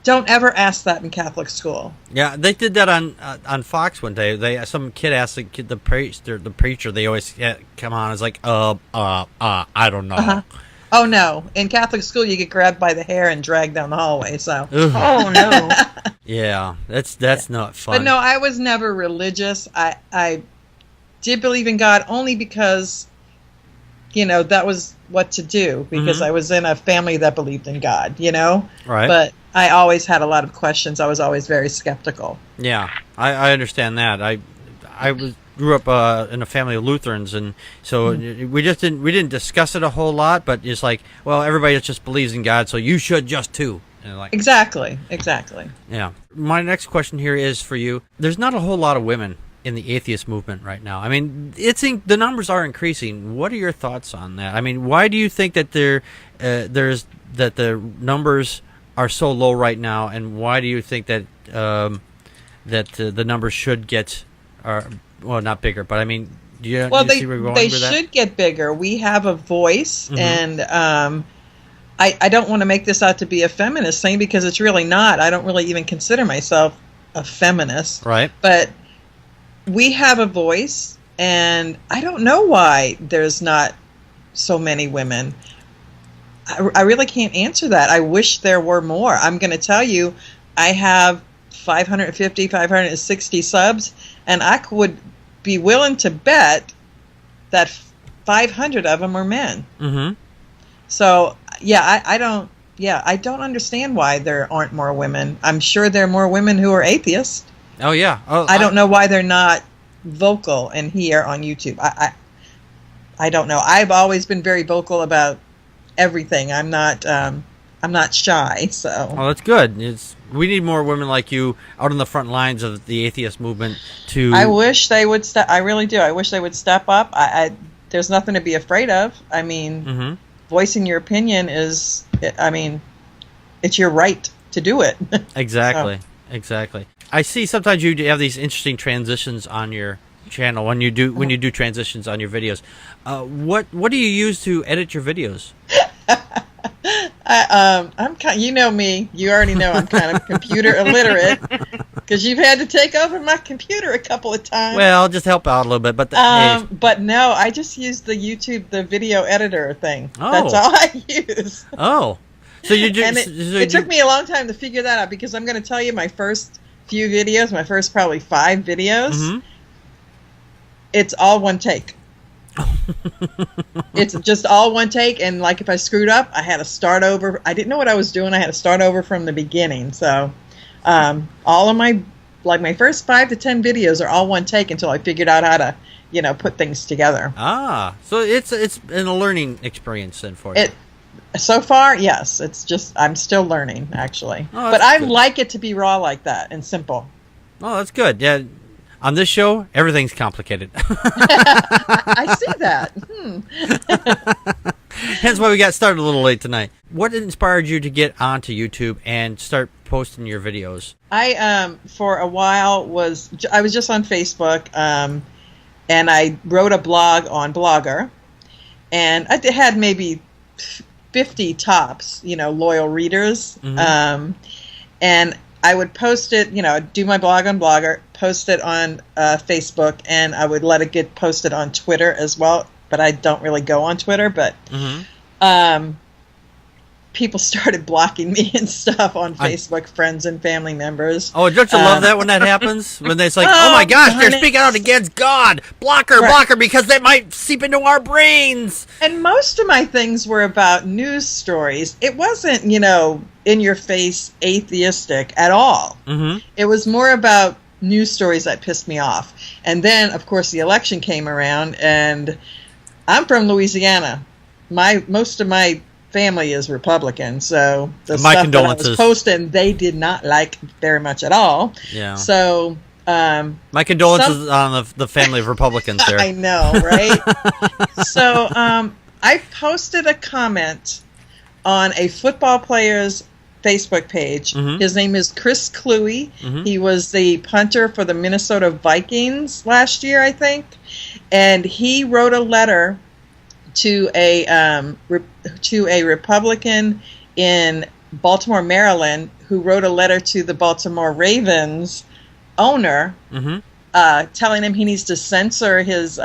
Don't ever ask that in Catholic school. Yeah, they did that on Fox one day. Some kid asked the preacher. They always come on. It's like, I don't know. Uh-huh. Oh no! In Catholic school, you get grabbed by the hair and dragged down the hallway. So, oh no! Yeah, that's not fun. But no, I was never religious. I did believe in God only because, that was what to do, because I was in a family that believed in God. Right. But I always had a lot of questions. I was always very skeptical. Yeah, I understand that. I grew up in a family of Lutherans, and so we didn't discuss it a whole lot, but it's like, well, everybody just believes in God, so you should just too. Exactly. Yeah. My next question here is for you. There's not a whole lot of women in the atheist movement right now. I mean, the numbers are increasing. What are your thoughts on that? I mean, why do you think that the numbers are so low right now, and why do you think that the numbers should get well, not bigger, but I mean, do you see where we're going they with that? should get bigger. We have a voice, and I don't want to make this out to be a feminist thing, because it's really not. I don't really even consider myself a feminist. Right. But we have a voice, and I don't know why there's not so many women. I really can't answer that. I wish there were more. I'm going to tell you, I have 550, 560 subs, and I would be willing to bet that 500 of them are men. Mm-hmm. So, yeah, I don't understand why there aren't more women. I'm sure there are more women who are atheists. Oh, yeah. I don't know why they're not vocal and here on YouTube. I don't know. I've always been very vocal about everything. I'm not shy, so. Well, that's good. We need more women like you out on the front lines of the atheist movement to... I wish they would I really do. I wish they would step up. There's nothing to be afraid of. I mean, voicing your opinion is, it's your right to do it. Exactly. Exactly. I see sometimes you have these interesting transitions on your channel when you do transitions on your videos. What do you use to edit your videos? I'm kind. You know me. You already know I'm kind of computer illiterate, because you've had to take over my computer a couple of times. Well, just help out a little bit, but but no, I just use the video editor thing. Oh. That's all I use. Oh, so you do. And it took me a long time to figure that out, because I'm going to tell you, my first few videos, my first probably 5 videos, it's all one take. It's just all one take, and like if I screwed up, I had to start over. I didn't know what I was doing. I had to start over from the beginning. So all of my first 5 to 10 videos are all one take until I figured out how to put things together. So it's been a learning experience then for you. So far, yes. It's just I'm still learning, actually. But I like it to be raw like that and simple. Oh, that's good. Yeah. On this show, everything's complicated. I see that. Hence why we got started a little late tonight. What inspired you to get onto YouTube and start posting your videos? I for a while I was just on Facebook, and I wrote a blog on Blogger, and I had maybe 50 tops, loyal readers. Mm-hmm. And I would post it, do my blog on Blogger, post it on Facebook, and I would let it get posted on Twitter as well. But I don't really go on Twitter, but people started blocking me and stuff on Facebook, friends and family members. Oh, don't you love that when that happens? When it's like, oh my gosh, they're speaking out against God. Block her, because that might seep into our brains. And most of my things were about news stories. It wasn't, in-your-face atheistic at all. Mm-hmm. It was more about news stories that pissed me off. And then, of course, the election came around, and I'm from Louisiana. Most of my family is Republican, so the my stuff condolences. that I was posting, they did not like very much at all. Yeah. So, my condolences on the family of Republicans there. I know, right? So, I posted a comment on a football player's Facebook page. Mm-hmm. His name is Chris Cluey. Mm-hmm. He was the punter for the Minnesota Vikings last year, I think, and he wrote a letter to a Republican in Baltimore, Maryland, who wrote a letter to the Baltimore Ravens owner, telling him he needs to censor his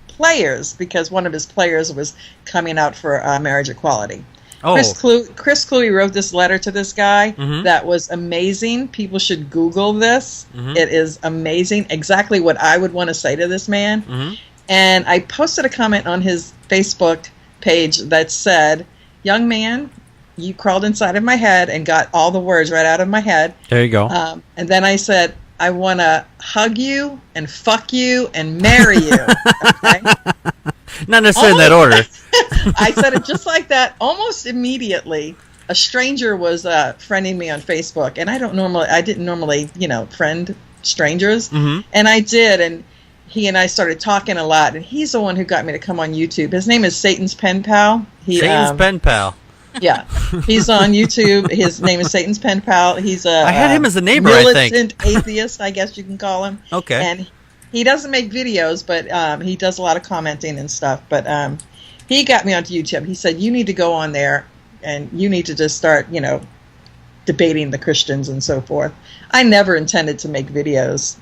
players because one of his players was coming out for marriage equality. Oh. Chris Cluey wrote this letter to this guy that was amazing. People should Google this. It is amazing. Exactly what I would want to say to this man. And I posted a comment on his Facebook page that said, "Young man, you crawled inside of my head and got all the words right out of my head." There you go. And then I said, "I want to hug you and fuck you and marry you." Okay? Not necessarily in that order. I said it just like that. Almost immediately, a stranger was friending me on Facebook, and I didn't normally, friend strangers, and I did, and he and I started talking a lot, and he's the one who got me to come on YouTube. His name is Satan's Penpal. Satan's Penpal. Yeah, he's on YouTube. His name is Satan's Penpal. He's I had him as a neighbor, I think. Militant atheist, I guess you can call him. Okay. And he doesn't make videos, but he does a lot of commenting and stuff. But he got me onto YouTube. He said, "You need to go on there, and you need to just start, debating the Christians and so forth." I never intended to make videos.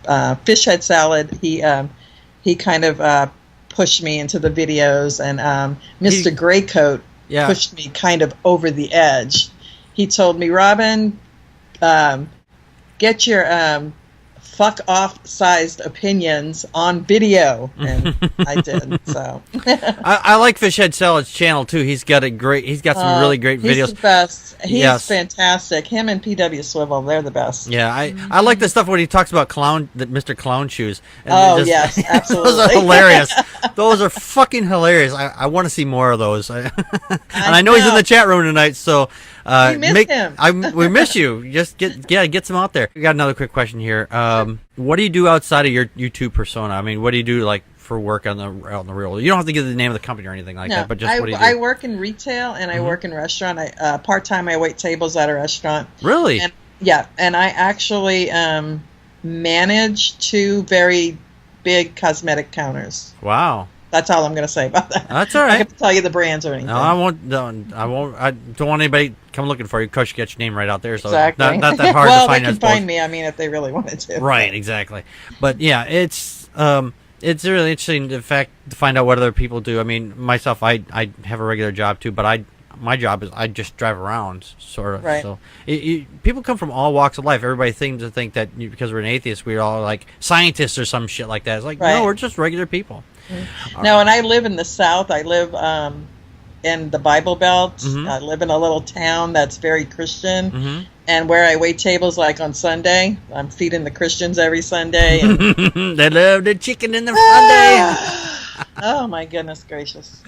Fish Head Salad, he kind of pushed me into the videos, and Mr. Greycoat pushed me kind of over the edge. He told me, "Robin, get your fuck off sized opinions on video," and I did. So I like Fish Head Salad's channel too. He's got some really great videos. He's the best. He's fantastic. Him and PW Swivel, they're the best. Yeah, I like the stuff when he talks about Mr. Clown Shoes. And yes, absolutely. Those are hilarious. Those are fucking hilarious. I want to see more of those. And I know he's in the chat room tonight, so we miss him. We miss you. Just get some out there. We got another quick question here. What do you do outside of your YouTube persona? I mean, what do you do for work on the real? You don't have to give the name of the company or anything like that, but just what do you do? I work in retail and I work in restaurant. Part-time I wait tables at a restaurant. Really? And I actually manage 2 very big cosmetic counters. Wow. That's all I'm going to say about that. That's all right. I have to tell you the brands or anything. No, I won't. I don't want anybody come looking for you. Coach, get your name right out there. So exactly. Not that hard well, to find. they can find me. I mean, if they really wanted to. Right. Exactly. But yeah, it's really interesting to find out what other people do. I mean, myself, I have a regular job too, but my job is I just drive around, sort of. Right. So people come from all walks of life. Everybody seems to think that because we're an atheist, we're all like scientists or some shit like that. It's like, no, we're just regular people. No, and I live in the South. I live in the Bible Belt. I live in a little town that's very Christian. And where I wait tables, like on Sunday, I'm feeding the Christians every Sunday. And they love the chicken in the Sunday. Oh, my goodness gracious.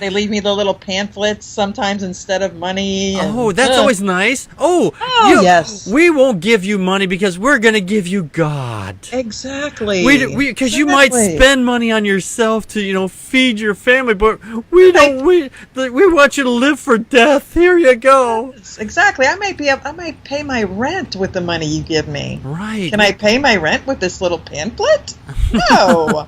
They leave me the little pamphlets sometimes instead of money. Oh, that's always nice. Yes. We won't give you money because we're going to give you God. Exactly. Because you might spend money on yourself to, feed your family, but we don't. We want you to live for death. Here you go. Yes, exactly. I might pay my rent with the money you give me. Right. Can I pay my rent with this little pamphlet? No.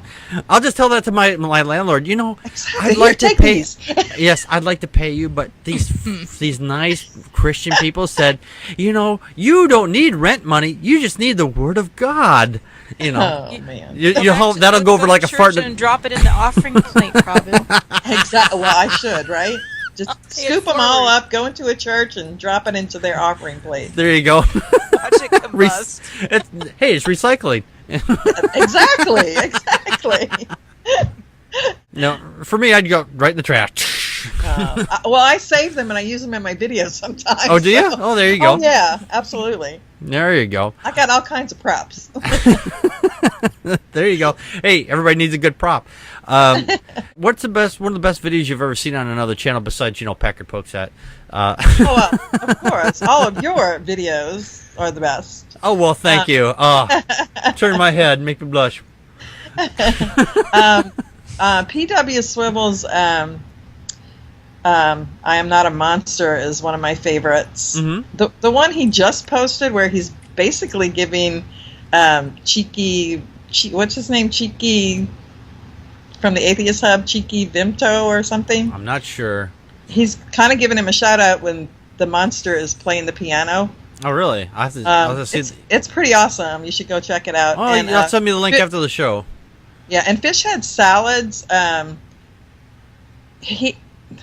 I'll just tell that to my landlord. Exactly. I'd like to take pay. these. Yes, I'd like to pay you, but these nice Christian people said, you don't need rent money. You just need the word of God. Oh man. That'll go over like a fart. And drop it in the offering plate, Robin. Exactly. Well, I should, right? Just scoop them all up, go into a church, and drop it into their offering plate. There you go. Watch it combust. It's recycling. Exactly. No, for me, I'd go right in the trash. Well, I save them and I use them in my videos sometimes. Oh, do you? Oh, there you go. Oh, yeah, absolutely. There you go. I got all kinds of props. There you go. Hey, everybody needs a good prop. What's one of the best videos you've ever seen on another channel besides, Packard Pokes At? Of course. All of your videos are the best. Oh, well, thank you. Turn my head, make me blush. PW Swivel's I Am Not a Monster is one of my favorites. Mm-hmm. The one he just posted where he's basically giving what's his name? Cheeky from the Atheist Hub, Cheeky Vimto or something. I'm not sure. He's kind of giving him a shout out when the monster is playing the piano. Oh, really? I'll have to see it's pretty awesome. You should go check it out. Oh, and, you'll send me the link after the show. Yeah, and Fishhead Salads,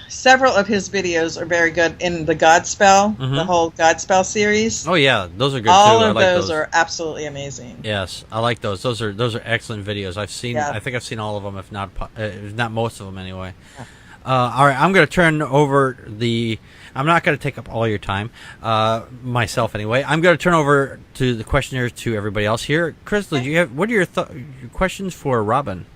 several of his videos are very good in the Godspell, the whole Godspell series. Oh yeah, those are good All too. of those are absolutely amazing. Yes, I like those. Those are excellent videos. I think I've seen all of them, if not most of them anyway. Yeah. All right, I'm going to turn over I'm not going to take up all your time, myself anyway. I'm going to turn over to the questionnaires to everybody else here. Crystal, what are your questions for Robin?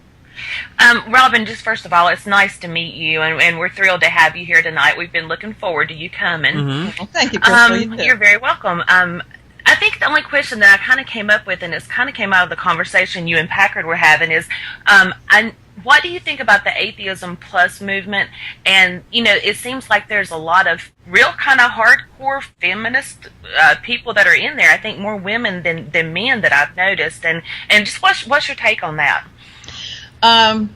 Robin, just first of all, it's nice to meet you, and we're thrilled to have you here tonight. We've been looking forward to you coming. Mm-hmm. Well, thank you, Crystal. You're very welcome. I think the only question that I kind of came up with, and it's kind of came out of the conversation you and Packard were having, is what do you think about the Atheism Plus movement? And, it seems like there's a lot of real kind of hardcore feminist people that are in there. I think more women than men that I've noticed. And just what's your take on that? I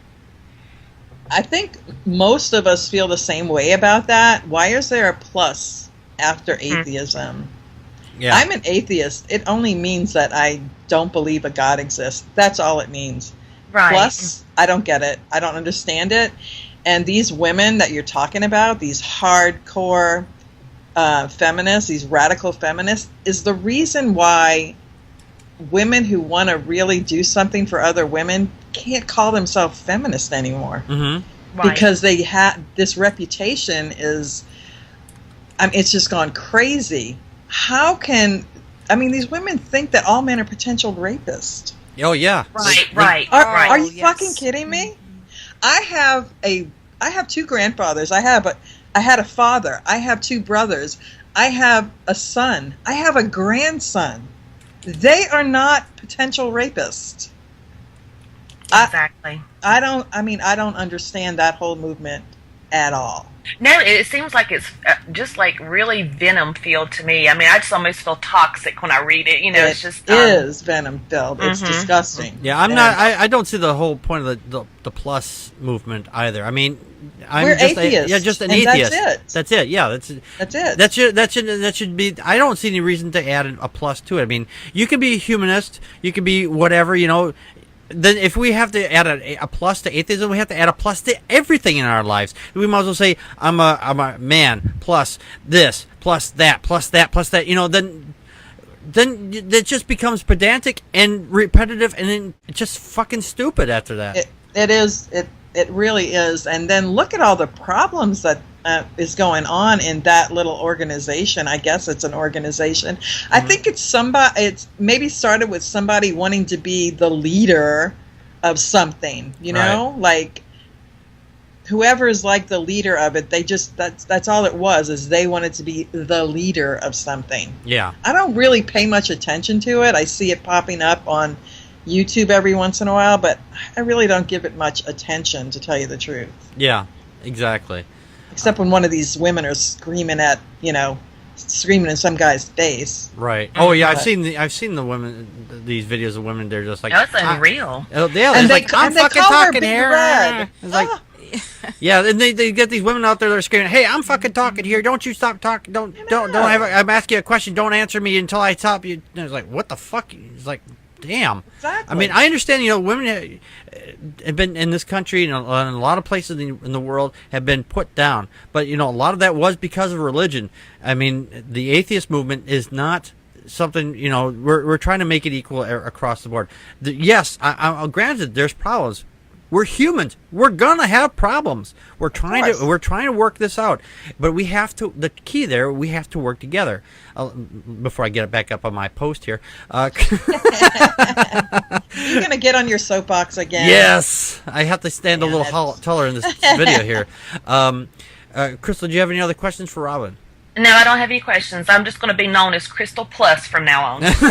think most of us feel the same way about that. Why is there a plus after atheism? Yeah. I'm an atheist. It only means that I don't believe a God exists. That's all it means. Right. Plus, I don't get it. I don't understand it. And these women that you're talking about, these hardcore feminists, these radical feminists, is the reason why women who want to really do something for other women can't call themselves feminist anymore. Mm-hmm. Right. Because they had this reputation is, it's just gone crazy. How can, these women think that all men are potential rapists. Oh yeah. Right. Are you fucking kidding me? I have two grandfathers. I had a father. I have two brothers. I have a son. I have a grandson. They are not potential rapists. Exactly. I don't understand that whole movement at all. No, it seems like it's just like really venom filled to me. I just almost feel toxic when I read it. It's just is venom filled. It's disgusting. Yeah, I don't see the whole point of the plus movement either. We're just atheists. Just an and atheist. That's it. Yeah, that's it. That should be. I don't see any reason to add a plus to it. You can be a humanist. You can be whatever. Then if we have to add a plus to atheism, we have to add a plus to everything in our lives. We might as well say I'm a man plus this plus that plus that plus that. Then it just becomes pedantic and repetitive, and then just fucking stupid after that. It is. It really is. And then look at all the problems that is going on in that little organization. I guess it's an organization. Mm-hmm. I think it's maybe started with somebody wanting to be the leader of something, right. Like whoever is like the leader of it, they just that's all it was, is they wanted to be the leader of something. Yeah. I don't really pay much attention to it. I see it popping up on YouTube every once in a while, but I really don't give it much attention, to tell you the truth. Yeah, exactly. Except when one of these women are screaming at, screaming in some guy's face. Right. Oh yeah, I've seen the women, these videos of women. They're just like, That's unreal. Yeah, and like, I'm fucking talking here. It's like, yeah, and they get these women out there that are screaming, "Hey, I'm fucking talking here. Don't you stop talking. Don't I'm asking you a question. Don't answer me until I stop you." And it's like, what the fuck? It's like, damn. Exactly. I mean, I understand, women have been in this country and in a lot of places in the world have been put down. But, a lot of that was because of religion. I mean, the atheist movement is not something, we're trying to make it equal across the board. Yes, I'm granted there's problems. We're humans. We're gonna have problems. We're trying to work this out, but we have to. The key there, we have to work together. Before I get it back up on my post here, you're gonna get on your soapbox again. Yes, I have to stand a little taller in this video here. Crystal, do you have any other questions for Robin? No, I don't have any questions. I'm just going to be known as Crystal Plus from now on. So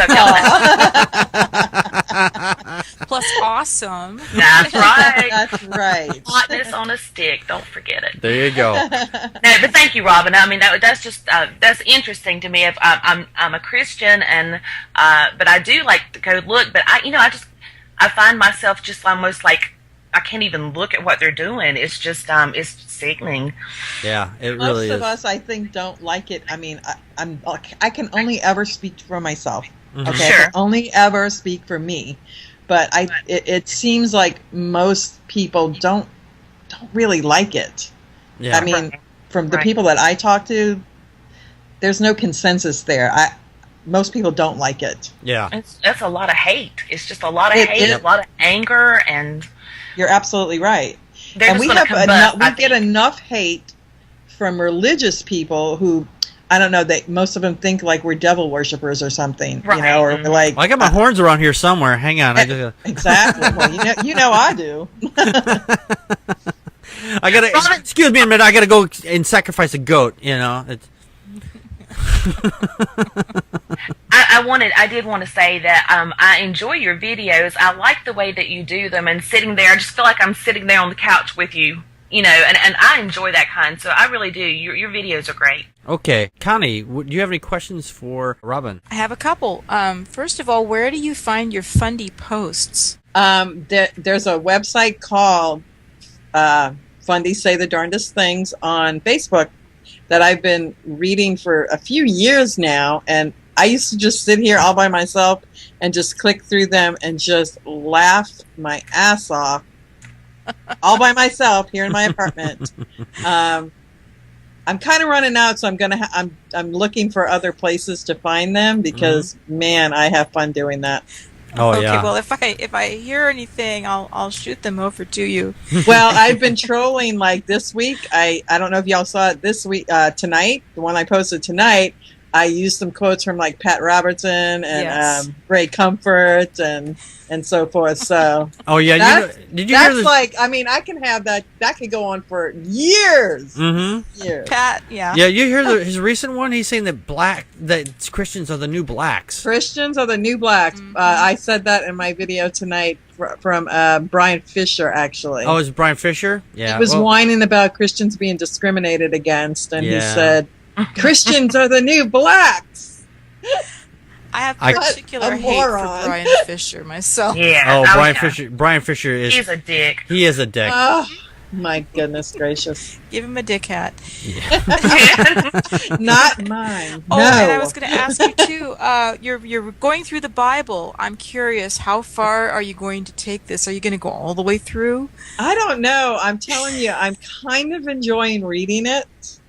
Plus awesome. That's right. That's right. Hotness on a stick. Don't forget it. There you go. No, but thank you, Robin. I mean, that's just that's interesting to me. If I'm a Christian, and but I do like to go look. But I find myself just almost like I can't even look at what they're doing. It's just it's sickening. Yeah, it really is. Most of us, I think, don't like it. I mean, I can only ever speak for myself. Mm-hmm. Okay, Sure. I can only ever speak for me. But it seems like most people don't really like it. Yeah. I mean, from the people that I talk to, there's no consensus there. Most people don't like it. Yeah. That's a lot of hate. It's just a lot of hate, a lot of anger, and you're absolutely right. they're And just we gonna have combust, we get enough hate from religious people who, I don't know, most of them think like we're devil worshippers or something, Right. or we're like. Well, I got my horns around here somewhere. Hang on. Exactly. Well, I do. I gotta. Excuse me a minute. I gotta go and sacrifice a goat. It's. I did want to say that I enjoy your videos. I like the way that you do them, and sitting there, I just feel like I'm sitting there on the couch with you, and I enjoy that kind. So I really do. Your videos are great. Okay, Connie, do you have any questions for Robin? I have a couple. First of all, where do you find your fundy posts? There's a website called Fundy Say the Darndest Things on Facebook that I've been reading for a few years now, and I used to just sit here all by myself and just click through them and just laugh my ass off all by myself here in my apartment. I'm kind of running out, so I'm looking for other places to find them because man, I have fun doing that. Oh okay, yeah. well, if I hear anything, I'll shoot them over to you. Well, I've been trolling like this week. I don't know if y'all saw it this week, tonight, the one I posted tonight. I used some quotes from like Pat Robertson and Ray Comfort and so forth. So oh yeah, did you hear this? Like, I mean, I can have that. That could go on for years. Mm-hmm. Years. Pat, yeah. Yeah, you hear his recent one? He's saying that Christians are the new blacks. Christians are the new blacks. Mm-hmm. I said that in my video tonight from Brian Fisher, actually. Oh, is it Brian Fisher? Yeah. He was whining about Christians being discriminated against, and he Yeah. said, Christians are the new blacks. I have particular hate for Brian Fisher myself. Yeah. Oh, Brian Fisher. Brian Fisher is. He's a dick. He is a dick. Oh, my goodness gracious. Give him a dick hat. Not mine. Oh, no. and I was going to ask you too. You're going through the Bible. I'm curious, how far are you going to take this? Are you going to go all the way through? I don't know. I'm telling you, I'm kind of enjoying reading it.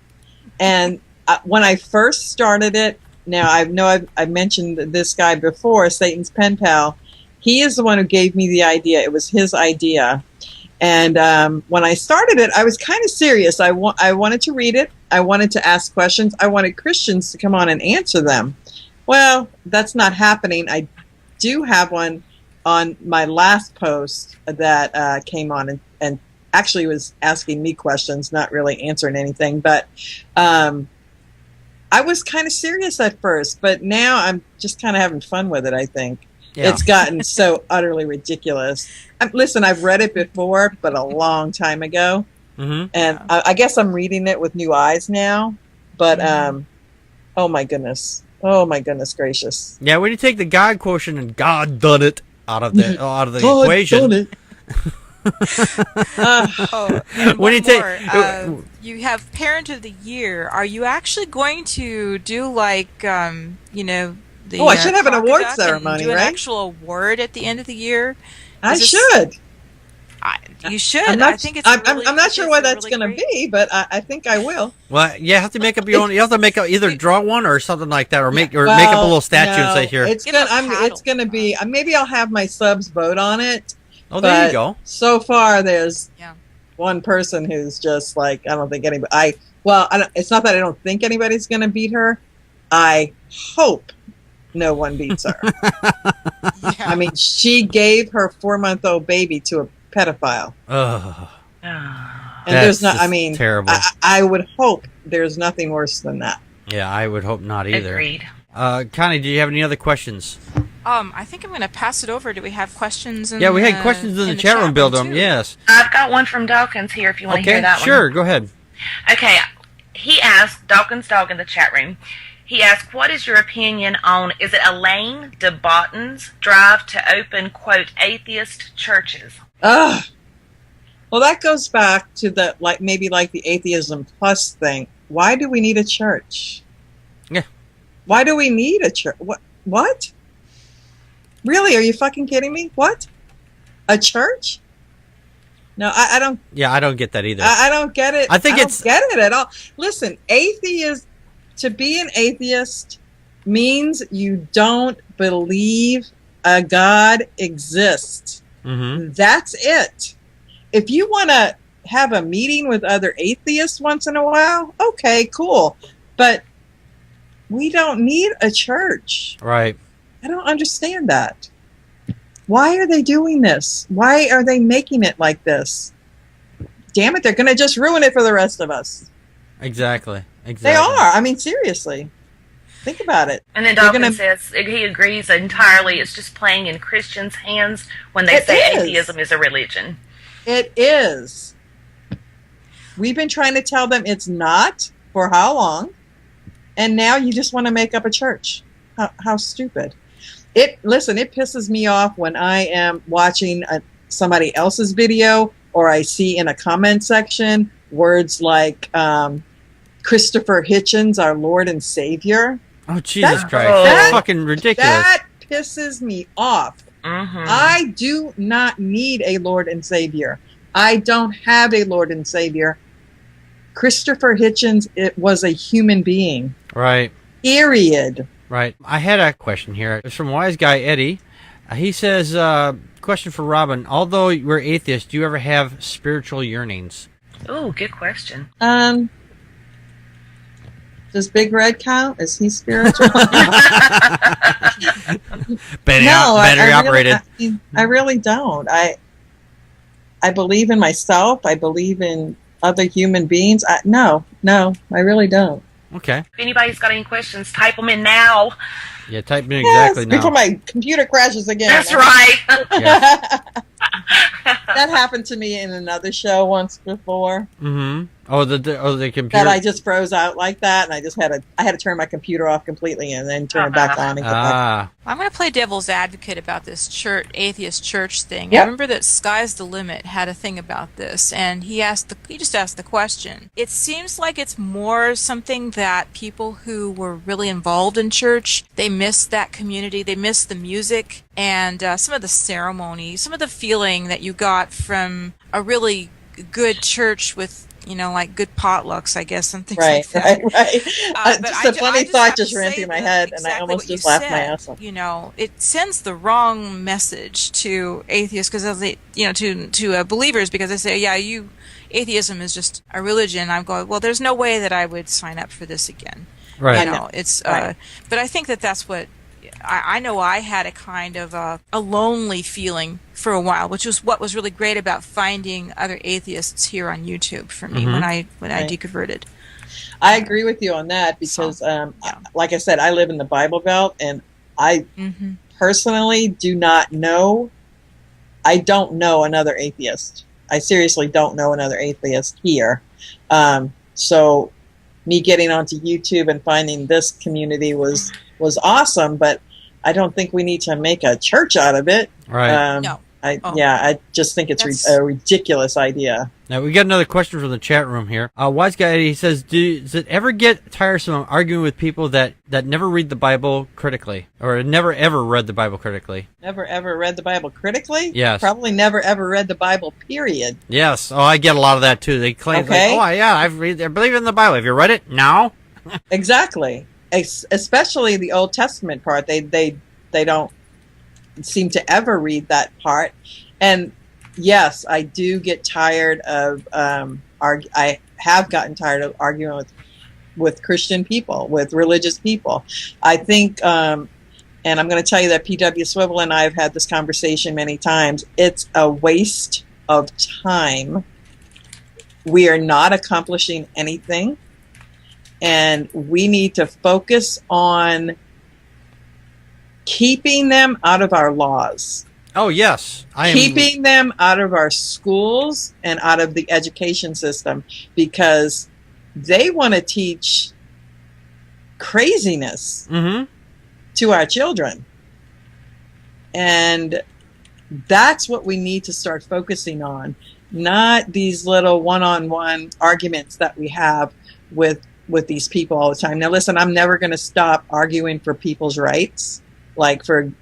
And when I first started it, now I know I've mentioned this guy before, Satan's Penpal. He is the one who gave me the idea. It was his idea. And when I started it, I was kind of serious. I wanted to read it. I wanted to ask questions. I wanted Christians to come on and answer them. Well, that's not happening. I do have one on my last post that came on and actually was asking me questions, not really answering anything. But I was kind of serious at first, but now I'm just kind of having fun with it, I think. Yeah. It's gotten so utterly ridiculous. Listen, I've read it before, but a long time ago. Mm-hmm. And I guess I'm reading it with new eyes now. But, oh my goodness. Oh my goodness gracious. Yeah, when you take the God quotient and God done it out of the God equation. Done it. When you take, you have Parent of the Year. Are you actually going to do like, you know, the? I should have an award ceremony, do right? An actual award at the end of the year. I should. You should. I think it's. I'm not sure what that's going to be, but I think I will. Well, you have to make up your own. You have to make up either draw one or something like that, or make up a little statue and say here. It's going to be. Maybe I'll have my subs vote on it. Oh, there you go. So far, there's one person who's just like, I don't think anybody. It's not that I don't think anybody's going to beat her. I hope no one beats her. I mean, she gave her 4-month-old baby to a pedophile. And there's not. I mean, terrible. I would hope there's nothing worse than that. Yeah, I would hope not either. Agreed. Connie, do you have any other questions? I think I'm going to pass it over. Do we have questions? We had questions in the chat room, Bill. Yes. I've got one from Dawkins here if you want to hear that one. Sure, go ahead. Okay, he asked, Dawkins Dog in the chat room, he asked, what is your opinion on, is it Elaine de Botton's drive to open, quote, atheist churches? Well, that goes back to the, maybe the Atheism Plus thing. Why do we need a church? Yeah. Why do we need a church? What? Really? Are you fucking kidding me? What? A church? No, I don't. Yeah, I don't get that either. I don't get it. I don't get it at all. Listen, to be an atheist means you don't believe a God exists. Mm-hmm. That's it. If you want to have a meeting with other atheists once in a while, okay, cool. But we don't need a church. Right. I don't understand that. Why are they doing this? Why are they making it like this? Damn it, they're going to just ruin it for the rest of us. Exactly. They are. I mean, seriously. Think about it. And then Dawkins says he agrees entirely. It's just playing in Christians' hands when they say atheism is a religion. It is. We've been trying to tell them it's not for how long? And now you just want to make up a church. How stupid. Listen, it pisses me off when I am watching somebody else's video or I see in a comment section words like Christopher Hitchens, our Lord and Savior. Oh, Jesus Christ. That's fucking ridiculous. That pisses me off. Mm-hmm. I do not need a Lord and Savior. I don't have a Lord and Savior. Christopher Hitchens, it was a human being. Right. Period. Right. I had a question here. It's from Wise Guy Eddie. He says, question for Robin. Although we're atheists, do you ever have spiritual yearnings? Oh, good question. Does Big Red count? Is he spiritual? Battery operated. I really don't. I believe in myself. I believe in other human beings. No, I really don't. Okay. If anybody's got any questions, type them in now. Yeah, type them in exactly now. Before my computer crashes again. That's right. That happened to me in another show once before. Mm-hmm. Oh, the computer. That I just froze out like that, and I just had to turn my computer off completely and then turn it back on. And I'm going to play devil's advocate about this atheist church thing. Yep. I remember that Sky's the Limit had a thing about this, and he just asked the question. It seems like it's more something that people who were really involved in church, they miss that community, they miss the music, and some of the ceremony, some of the feeling that you got from a really good church with, like good potlucks, I guess, and things like that. Right. Just a funny thought just ran through my head, and I almost just laughed my ass off. It sends the wrong message to atheists, because to believers, because they say, atheism is just a religion. I'm going, well, there's no way that I would sign up for this again. Right. It's. But I think that's what I know I had a kind of a lonely feeling for a while, which was what was really great about finding other atheists here on YouTube for me when I deconverted. I agree with you on that because, like I said, I live in the Bible Belt, and I personally do not know. I don't know another atheist. I seriously don't know another atheist here. So me getting onto YouTube and finding this community was awesome, but I don't think we need to make a church out of it. Right. No. I just think it's a ridiculous idea. Now, we got another question from the chat room here. Wise Guy, he says, does it ever get tiresome arguing with people that never read the Bible critically? Or never, ever read the Bible critically? Never, ever read the Bible critically? Yes. Probably never, ever read the Bible, period. Yes. Oh, I get a lot of that, too. They claim, I believe in the Bible. Have you read it? No. Exactly. Especially the Old Testament part. They don't seem to ever read that part. And yes, I do get tired of I have gotten tired of arguing with Christian people, with religious people. I think and I'm going to tell you that P.W. Swivel and I have had this conversation many times. It's a waste of time. We are not accomplishing anything, and we need to focus on keeping them out of our laws. Oh, yes. Keeping them out of our schools and out of the education system, because they want to teach craziness to our children. And that's what we need to start focusing on, not these little one-on-one arguments that we have with these people all the time. Now, listen, I'm never going to stop arguing for people's rights, like for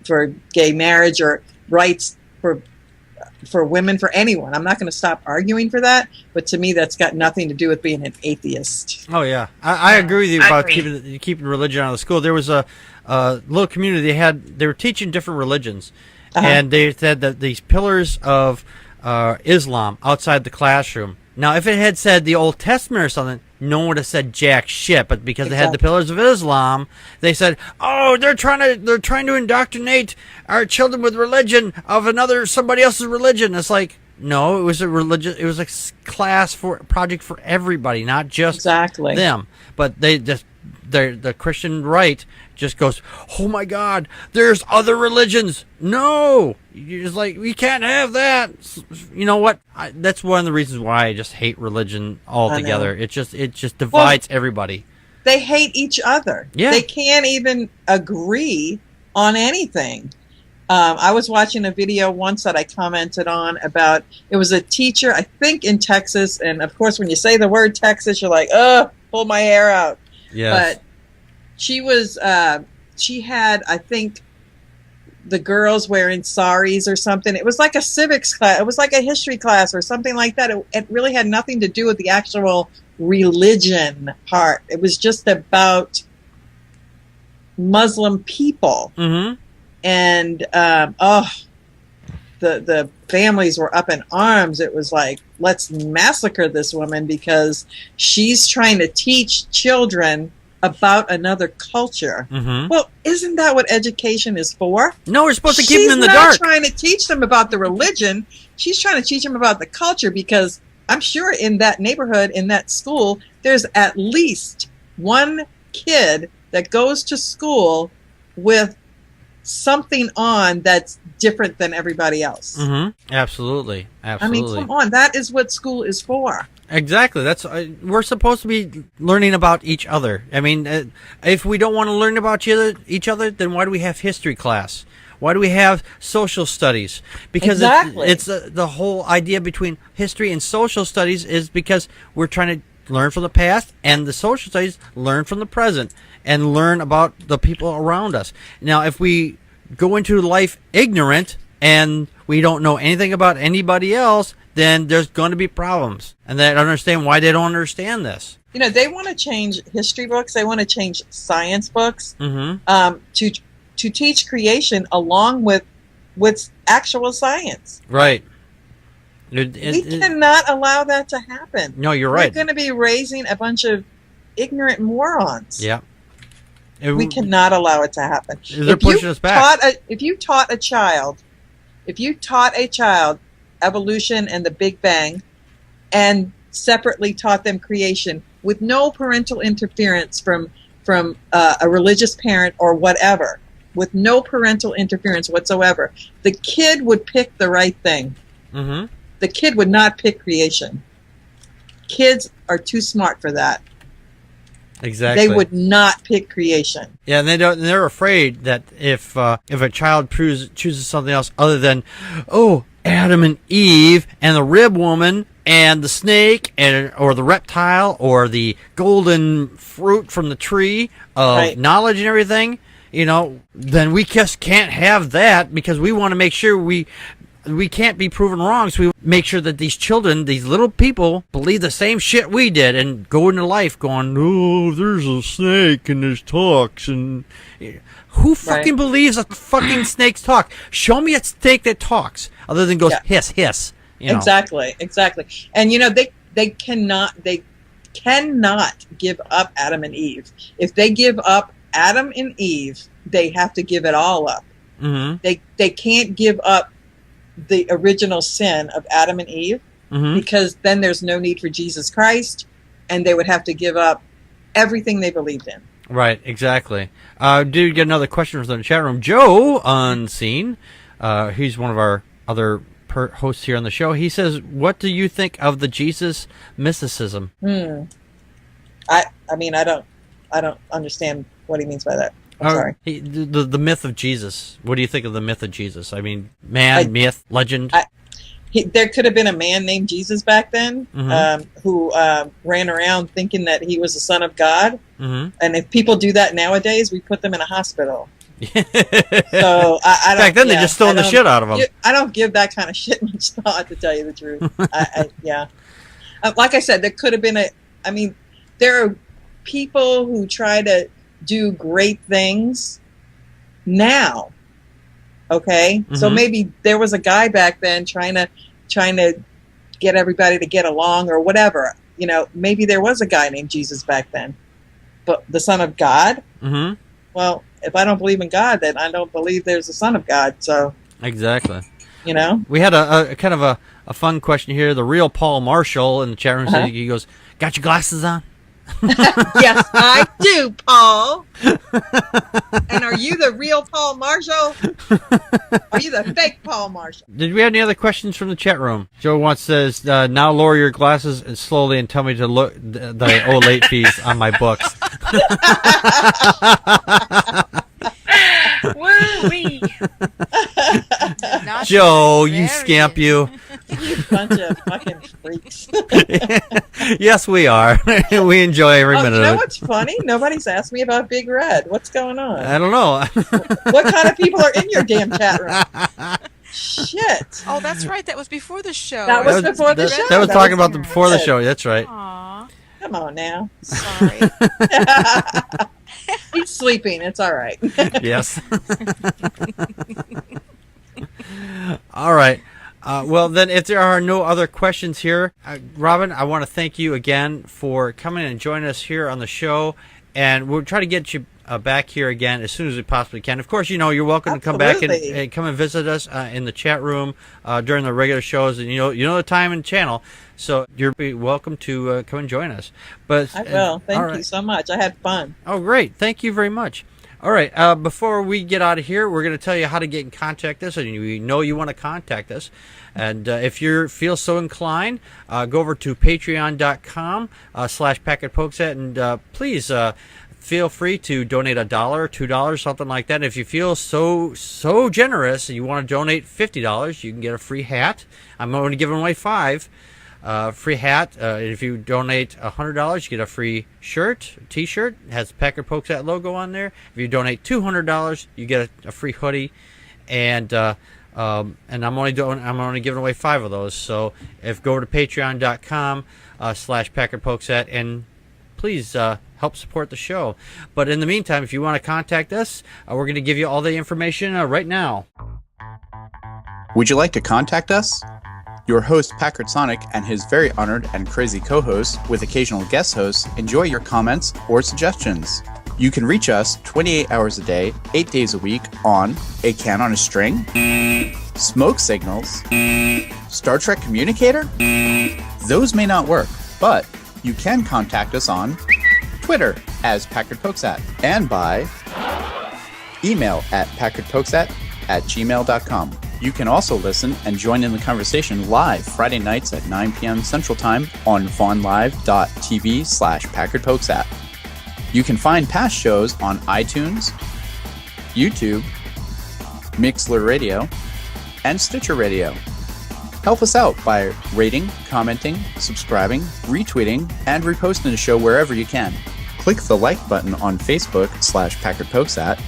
gay marriage or rights for women, for anyone. I'm not going to stop arguing for that, but to me that's got nothing to do with being an atheist. Oh yeah, I agree with you about keeping religion out of the school. There was a little community they were teaching different religions, and they said that these pillars of Islam outside the classroom. Now, if it had said the Old Testament or something, no one would have said jack shit. But because they had the pillars of Islam, they said, "Oh, they're trying to indoctrinate our children with religion of somebody else's religion." It's like, no, it was a religion. It was a project for everybody, not just them. But the Christian right just goes, "Oh my God, there's other religions." No, you're just like, we can't have that. You know what? That's one of the reasons why I just hate religion altogether. It just divides everybody. They hate each other. Yeah. They can't even agree on anything. I was watching a video once that I commented on about, it was a teacher, I think in Texas, and of course when you say the word Texas, you're like, pull my hair out. Yes. But she was, she had, I think, the girls wearing saris or something. It was like a civics class. It was like a history class or something like that. It really had nothing to do with the actual religion part. It was just about Muslim people. And, the families were up in arms. It was like, let's massacre this woman because she's trying to teach children about another culture. Well, isn't that what education is for? No, we're supposed to keep them in the dark. She's not trying to teach them about the religion. She's trying to teach them about the culture, because I'm sure in that neighborhood, in that school, there's at least one kid that goes to school with something on that's different than everybody else. Absolutely. I mean, come on. That is what school is for. Exactly. That's we're supposed to be learning about each other. I mean, if we don't want to learn about each other, then why do we have history class? Why do we have social studies? Because it's the whole idea between history and social studies is because we're trying to learn from the past, and the social studies learn from the present and learn about the people around us. Now, if we go into life ignorant and we don't know anything about anybody else, then there's going to be problems. And they don't understand why they don't understand this. You know, they want to change history books. They want to change science books to teach creation along with actual science. Right. We cannot allow that to happen. No, you're right. We're going to be raising a bunch of ignorant morons. Yeah. We cannot allow it to happen. They're pushing us back. If you taught a child evolution and the Big Bang, and separately taught them creation with no parental interference from a religious parent or whatever, with no parental interference whatsoever, the kid would pick the right thing. Mm-hmm. The kid would not pick creation. Kids are too smart for that. Exactly. They would not pick creation. Yeah, and they're afraid that if a child chooses something else other than, Adam and Eve and the rib woman and the snake or the reptile or the golden fruit from the tree of knowledge and everything, then we just can't have that, because we want to make sure we can't be proven wrong. So we make sure that these children, these little people, believe the same shit we did and go into life going, there's a snake and there's talks. And who fucking believes a fucking snake's talk? Show me a snake that talks other than goes hiss, hiss. Exactly. And they cannot give up Adam and Eve. If they give up Adam and Eve, they have to give it all up. Mm-hmm. They can't give up the original sin of Adam and Eve, because then there's no need for Jesus Christ, and they would have to give up everything they believed in. Right, exactly. Did get another question from the chat room. Joe Unseen, he's one of our other hosts here on the show. He says, "What do you think of the Jesus mysticism?" I don't understand what he means by that. I'm sorry. The myth of Jesus. What do you think of the myth of Jesus? I mean, myth, legend. There could have been a man named Jesus back then, who ran around thinking that he was the son of God. Mm-hmm. And if people do that nowadays, we put them in a hospital. So I don't, back then, they just stole the shit out of them. I don't give that kind of shit much thought, to tell you the truth. Like I said, there could have been there are people who try to do great things now. Okay, so maybe there was a guy back then trying to get everybody to get along or whatever. Maybe there was a guy named Jesus back then, but the Son of God. Well, if I don't believe in God, then I don't believe there's a Son of God. So exactly. We had a kind of a fun question here. The real Paul Marshall in the chat room said, he goes, "Got your glasses on?" Yes, I do, Paul. And are you the real Paul Marshall? Are you the fake Paul Marshall? Did we have any other questions from the chat room? Joe once says, "Now lower your glasses and slowly and tell me to look that I owe late fees on my books." Woo-wee. Joe, you scamp, you. You bunch of fucking freaks. Yes, we are. We enjoy every minute of it. You know what's funny? Nobody's asked me about Big Red. What's going on? I don't know. What kind of people are in your damn chat room? Shit. Oh, that's right. That was before the show. That was before the show. That was talking about before the show. That's right. Aww. Come on now. Sorry. He's sleeping. It's all right. Yes. All right. Well, then, if there are no other questions here, Robin, I want to thank you again for coming and joining us here on the show, and we'll try to get you back here again as soon as we possibly can. Of course, you're welcome to come back and come and visit us in the chat room during the regular shows, and you know the time and channel, so you're welcome to come and join us. But I will. Thank you so much. I had fun. Oh, great. Thank you very much. All right, before we get out of here, we're going to tell you how to get in contact us, and we know you want to contact us. And if you feel so inclined, go over to patreon.com/Packard Pokes At, and please feel free to donate $1, $2, something like that. And if you feel so generous and you want to donate $50, you can get a free hat. I'm only giving away 5. Free hat. If you donate $100, you get a free shirt, T-shirt. It has the Packard Pokes At logo on there. If you donate $200, you get a free hoodie, and I'm only giving away 5 of those. So go over to patreon.com/Packard Pokes At, and please help support the show. But in the meantime, if you want to contact us, we're going to give you all the information right now. Would you like to contact us? Your host, Packard Sonic, and his very honored and crazy co-hosts, with occasional guest hosts, enjoy your comments or suggestions. You can reach us 28 hours a day, 8 days a week on A Can on a String, Smoke Signals, Star Trek Communicator. Those may not work, but you can contact us on Twitter as Packard Pokes At, and by email at packardpokesat@gmail.com. You can also listen and join in the conversation live Friday nights at 9 p.m. Central Time on vaughnlive.tv/PackardPokesAt. You can find past shows on iTunes, YouTube, Mixler Radio, and Stitcher Radio. Help us out by rating, commenting, subscribing, retweeting, and reposting the show wherever you can. Click the like button on Facebook/PackardPokesAt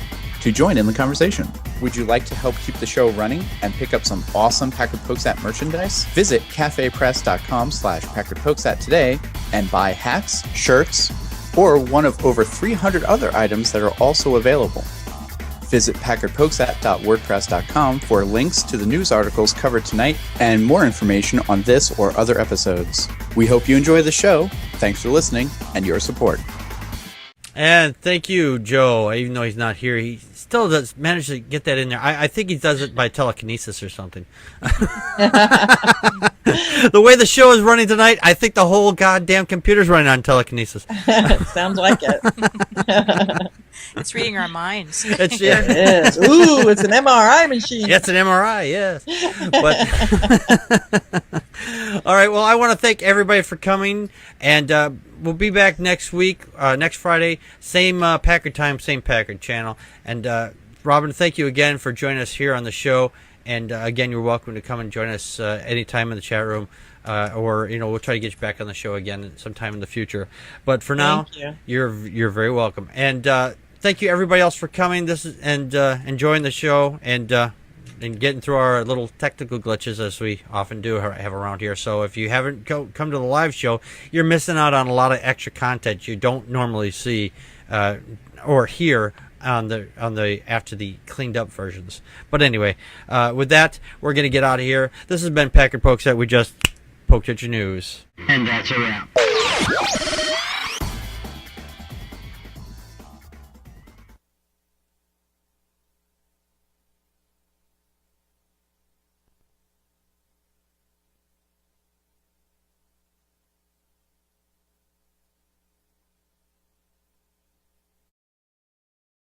to join in the conversation. Would you like to help keep the show running and pick up some awesome Packard Pokes At merchandise? Visit cafepress.com/PackardPokesAt today and buy hats, shirts, or one of over 300 other items that are also available. Visit packardpokesat.wordpress.com for links to the news articles covered tonight and more information on this or other episodes. We hope you enjoy the show. Thanks for listening and your support. And thank you, Joe. Even though he's not here, he still does manage to get that in there. I think he does it by telekinesis or something. The way the show is running tonight, I think the whole goddamn computer's running on telekinesis. Sounds like it. It's reading our minds. It is. Ooh, it's an MRI machine. Yeah, it's an MRI, yes. But all right, well, I want to thank everybody for coming, and we'll be back next week, next Friday, same Packard time, same Packard channel. And Robin, thank you again for joining us here on the show. And again, you're welcome to come and join us anytime in the chat room, or we'll try to get you back on the show again sometime in the future. But for now, you're very welcome. And thank you everybody else for coming. Enjoying the show and getting through our little technical glitches as we often do have around here. So if you haven't come to the live show, you're missing out on a lot of extra content you don't normally see or hear on the after the cleaned up versions. But anyway, with that, we're gonna get out of here. This has been Packard Pokes At. We just poked at your news, And that's a wrap.